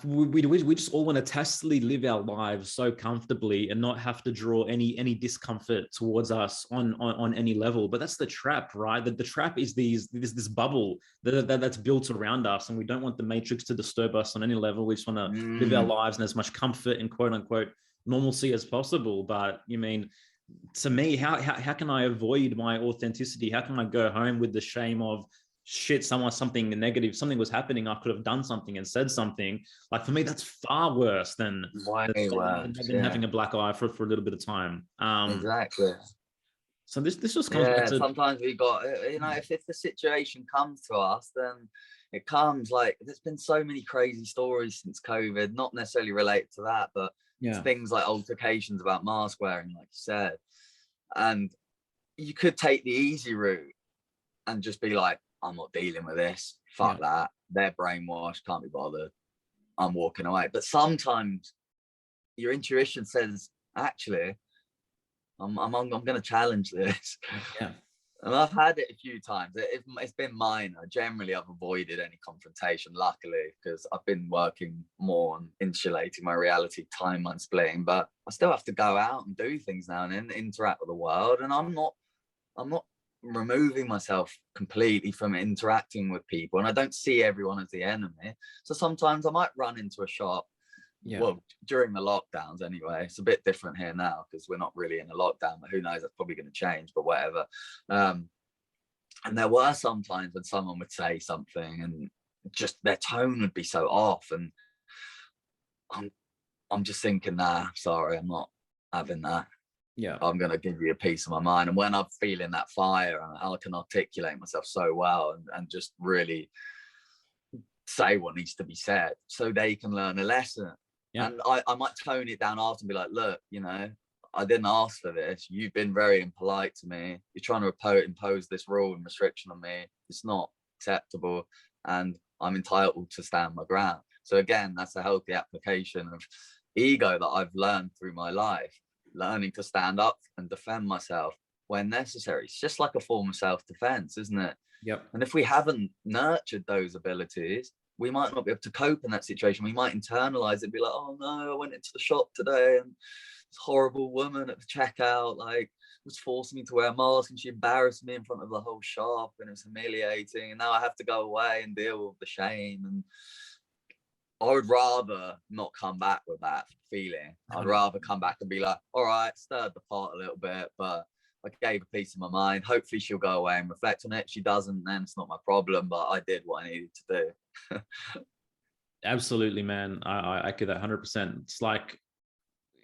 we just all want to tacitly live our lives so comfortably and not have to draw any discomfort towards us on any level. But that's the trap, right? The trap is this bubble that's built around us, and we don't want the matrix to disturb us on any level. We just want to live our lives in as much comfort and quote unquote normalcy as possible. But you mean, to me, how can I avoid my authenticity? How can I go home with the shame of shit, something negative, something was happening, I could have done something and said something? Like, for me, that's far worse than having a black eye for a little bit of time. Exactly. So this just comes back to, sometimes we got, you know, if the situation comes to us, then it comes. Like, there's been so many crazy stories since COVID, not necessarily related to that, but things like altercations about mask wearing, like you said. And you could take the easy route and just be like, I'm not dealing with this. Fuck that. They're brainwashed. Can't be bothered. I'm walking away. But sometimes your intuition says, actually, I'm going to challenge this. Yeah. And I've had it a few times. It's been minor. Generally, I've avoided any confrontation, luckily, because I've been working more on insulating my reality, timeline splitting. But I still have to go out and do things now and then, interact with the world. And I'm not removing myself completely from interacting with people, and I don't see everyone as the enemy. So sometimes I might run into a shop. Well, during the lockdowns anyway. It's a bit different here now because we're not really in a lockdown, but who knows, that's probably going to change, but whatever. And there were some times when someone would say something and just their tone would be so off, and I'm just thinking, nah, sorry, I'm not having that. I'm going to give you a piece of my mind. And when I'm feeling that fire, and I can articulate myself so well and just really say what needs to be said so they can learn a lesson. And I might tone it down after and be like, look, you know, I didn't ask for this. You've been very impolite to me. You're trying to impose this rule and restriction on me. It's not acceptable, and I'm entitled to stand my ground. So again, that's a healthy application of ego that I've learned through my life. Learning to stand up and defend myself when necessary. It's just like a form of self-defense, isn't it? And if we haven't nurtured those abilities, we might not be able to cope in that situation. We might internalize it and be like, oh no, I went into the shop today and this horrible woman at the checkout like was forcing me to wear a mask, and she embarrassed me in front of the whole shop, and it was humiliating, and now I have to go away and deal with the shame. And I would rather not come back with that feeling. I'd rather come back and be like, all right, stirred the pot a little bit, but I gave a piece of my mind. Hopefully she'll go away and reflect on it. If she doesn't, then it's not my problem, but I did what I needed to do. Absolutely, man. I get that 100%. It's like,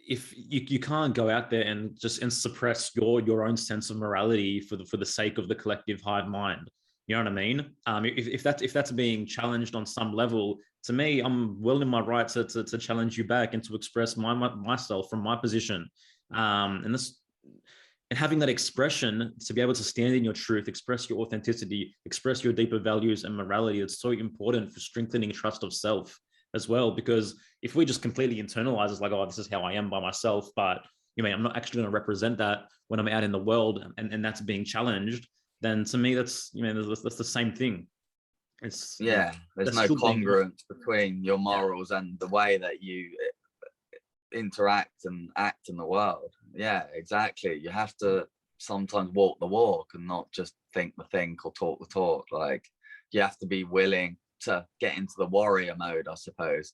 if you can't go out there and suppress your own sense of morality for the sake of the collective hive mind. You know what I mean? If that's being challenged on some level, to me, I'm well in my right to challenge you back and to express myself from my position. And having that expression, to be able to stand in your truth, express your authenticity, express your deeper values and morality, it's so important for strengthening trust of self as well. Because if we just completely internalize, it's like, oh, this is how I am by myself, but you mean I'm not actually going to represent that when I'm out in the world, and that's being challenged, then to me, that's the same thing. There's no congruence between your morals and the way that you interact and act in the world. Yeah, exactly. You have to sometimes walk the walk and not just think the think or talk the talk. Like, you have to be willing to get into the warrior mode, I suppose,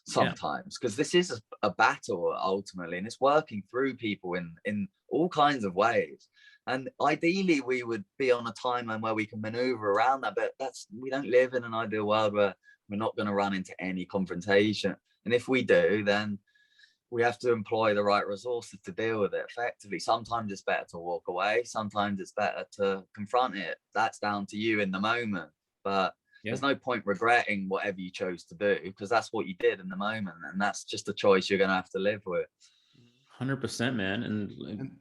sometimes, because this is a battle ultimately, and it's working through people in all kinds of ways. And ideally we would be on a timeline where we can maneuver around that, but we don't live in an ideal world where we're not going to run into any confrontation. And if we do, then we have to employ the right resources to deal with it effectively. Sometimes it's better to walk away. Sometimes it's better to confront it. That's down to you in the moment. But there's no point regretting whatever you chose to do, because that's what you did in the moment. And that's just a choice you're going to have to live with. 100%, man. And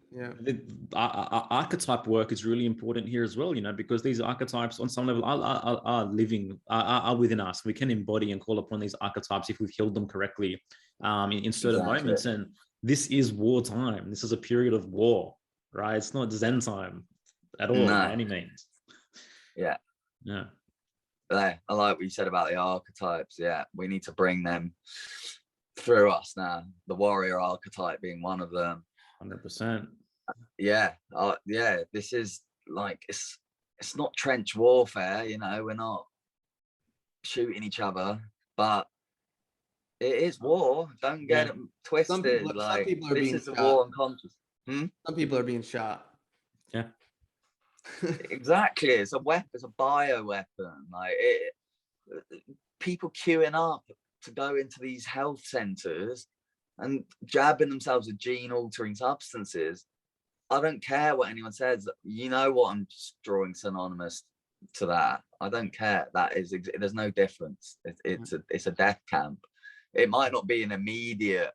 archetype work is really important here as well, you know, because these archetypes on some level are living, are within us. We can embody and call upon these archetypes if we've healed them correctly in certain moments. And this is wartime. This is a period of war, right? It's not Zen time at all by any means. Yeah. I like what you said about the archetypes. Yeah, we need to bring them through us now, the warrior archetype being one of them. 100%. Yeah, this is like, it's not trench warfare, you know, we're not shooting each other, but it is war. Don't get it twisted. Some people are this being is a shot. war on conscience. Some people are being shot. Yeah. Exactly. It's a weapon. It's a bio weapon. Like, people queuing up to go into these health centers and jabbing themselves with gene altering substances. I don't care what anyone says. You know what, I'm just drawing synonymous to that. I don't care. That is, there's no difference. It's a death camp. It might not be an immediate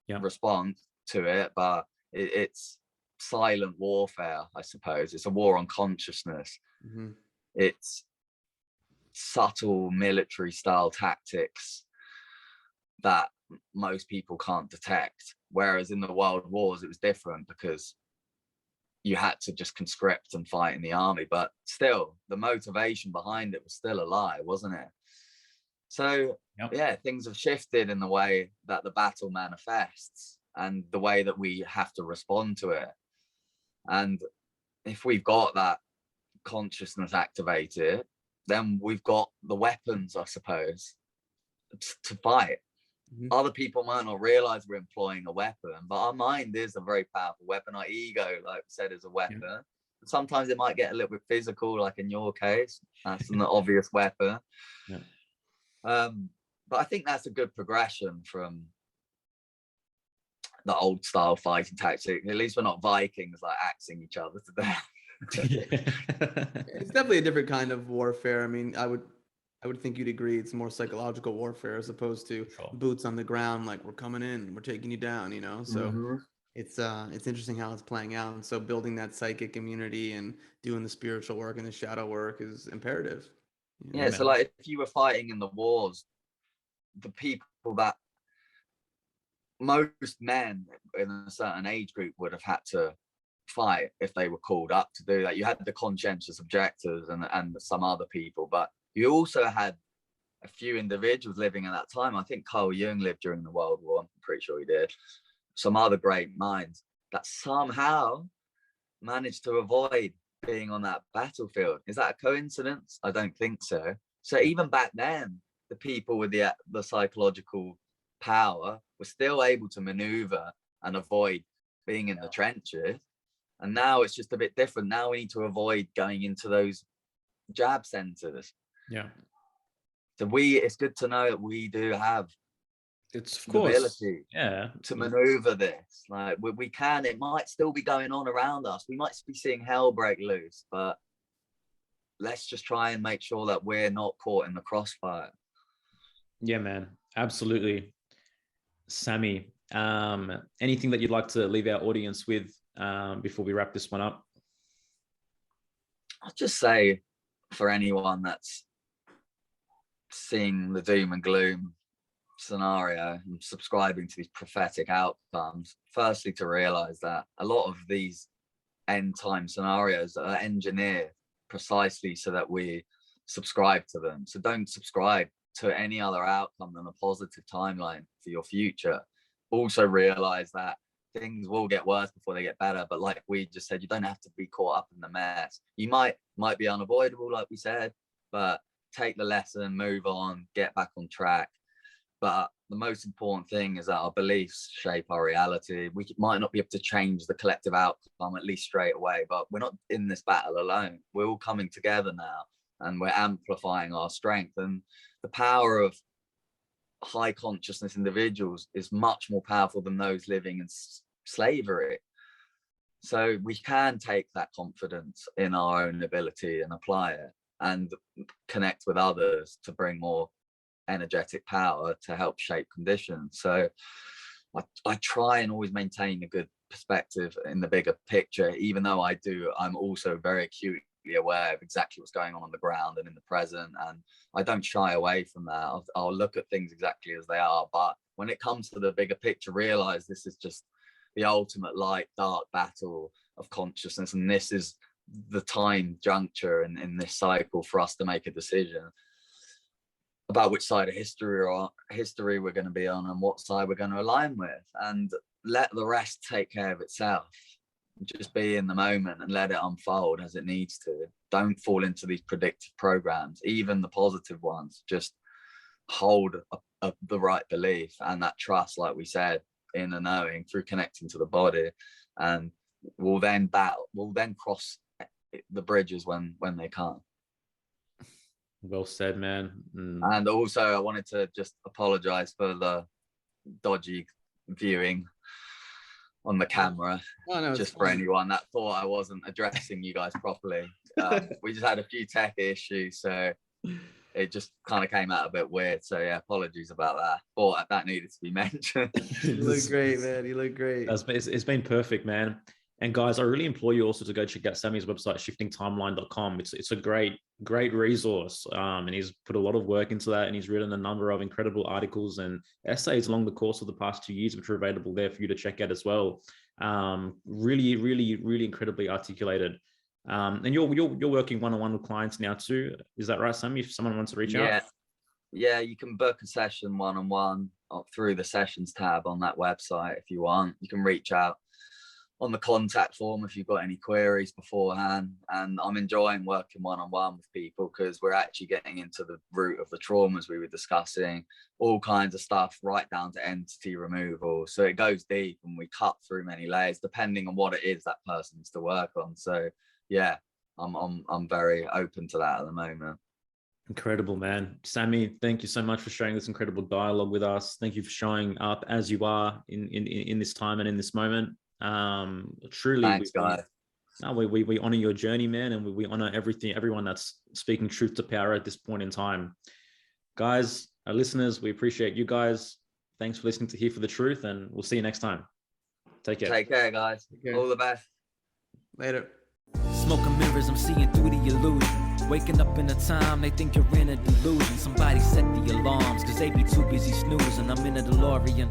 response to it, but it's silent warfare, I suppose. It's a war on consciousness. It's subtle military style tactics that most people can't detect, whereas in the world wars it was different, because you had to just conscript and fight in the army, but still the motivation behind it was still a lie, wasn't it? So yeah, things have shifted in the way that the battle manifests and the way that we have to respond to it. And if we've got that consciousness activated, then we've got the weapons, I suppose, to fight. Other people might not realize we're employing a weapon, but our mind is a very powerful weapon. Our ego, like I said, is a weapon. Sometimes it might get a little bit physical, like in your case. That's an obvious weapon. But I think that's a good progression from the old style fighting tactic. At least we're not Vikings, like axing each other to death. It's definitely a different kind of warfare. I mean, I would think you'd agree it's more psychological warfare as opposed to boots on the ground, like we're coming in, we're taking you down, you know. So it's interesting how it's playing out. And so building that psychic immunity and doing the spiritual work and the shadow work is imperative. So like, if you were fighting in the wars, the people that most men in a certain age group would have had to fight if they were called up to do that. You had the conscientious objectors and some other people, but you also had a few individuals living at that time. I think Carl Jung lived during the World War. I'm pretty sure he did. Some other great minds that somehow managed to avoid being on that battlefield. Is that a coincidence? I don't think so. So even back then, the people with the psychological power were still able to maneuver and avoid being in the trenches. And now it's just a bit different. Now we need to avoid going into those jab centers. So it's good to know that we do have the ability to maneuver this. Like we can, it might still be going on around us. We might be seeing hell break loose, but let's just try and make sure that we're not caught in the crossfire. Yeah, man. Absolutely. Sami, anything that you'd like to leave our audience with before we wrap this one up? I'll just say, for anyone that's seeing the doom and gloom scenario and subscribing to these prophetic outcomes, firstly to realize that a lot of these end time scenarios are engineered precisely so that we subscribe to them. So don't subscribe to any other outcome than a positive timeline for your future. Also realize that things will get worse before they get better, but like we just said, you don't have to be caught up in the mess. You might be unavoidable, like we said, but take the lesson, move on, get back on track. But the most important thing is that our beliefs shape our reality. We might not be able to change the collective outcome, at least straight away, but we're not in this battle alone. We're all coming together now, and we're amplifying our strength. And the power of high consciousness individuals is much more powerful than those living in slavery. So we can take that confidence in our own ability and apply it and connect with others to bring more energetic power to help shape conditions. So I try and always maintain a good perspective in the bigger picture, even though I'm also very acutely aware of exactly what's going on the ground and in the present, and I don't shy away from that. I'll look at things exactly as they are, but when it comes to the bigger picture, realize this is just the ultimate light dark battle of consciousness, and this is the time juncture in this cycle for us to make a decision about which side of history we're going to be on and what side we're going to align with, and let the rest take care of itself. Just be in the moment and let it unfold as it needs to. Don't fall into these predictive programs, even the positive ones. Just hold the right belief and that trust, like we said, in the knowing through connecting to the body, and we'll then cross the bridges when they come. Well said, man. And also I wanted to just apologize for the dodgy viewing on the camera. Just for anyone that thought I wasn't addressing you guys properly. We just had a few tech issues, so it just kind of came out a bit weird. So yeah, apologies about that. Thought that needed to be mentioned. You look great, man. You look great. It's been perfect, man. And guys, I really implore you also to go check out Sami's website, shiftingtimeline.com. It's a great resource. And he's put a lot of work into that, and he's written a number of incredible articles and essays along the course of the past 2 years, which are available there for you to check out as well. Really, really, really incredibly articulated. And you're working one-on-one with clients now too. Is that right, Sami? If someone wants to reach out? Yeah, you can book a session one-on-one through the sessions tab on that website if you want. You can reach out on the contact form if you've got any queries beforehand. And I'm enjoying working one-on-one with people because we're actually getting into the root of the traumas we were discussing, all kinds of stuff, right down to entity removal. So it goes deep and we cut through many layers depending on what it is that person needs to work on. So yeah, I'm very open to that at the moment. Incredible, man. Sami, thank you so much for sharing this incredible dialogue with us. Thank you for showing up as you are in this time and in this moment. Truly, thanks, guys. We honor your journey, man, and we honor everyone that's speaking truth to power at this point in time. Guys, our listeners, we appreciate you guys. Thanks for listening to Here for the Truth, and we'll see you next time. Take care. Take care, guys. All the best. Later. Smoking mirrors, I'm seeing through the illusion. Waking up in a time they think you're in a delusion. Somebody set the alarms, cause they be too busy snoozing. I'm in a DeLorean.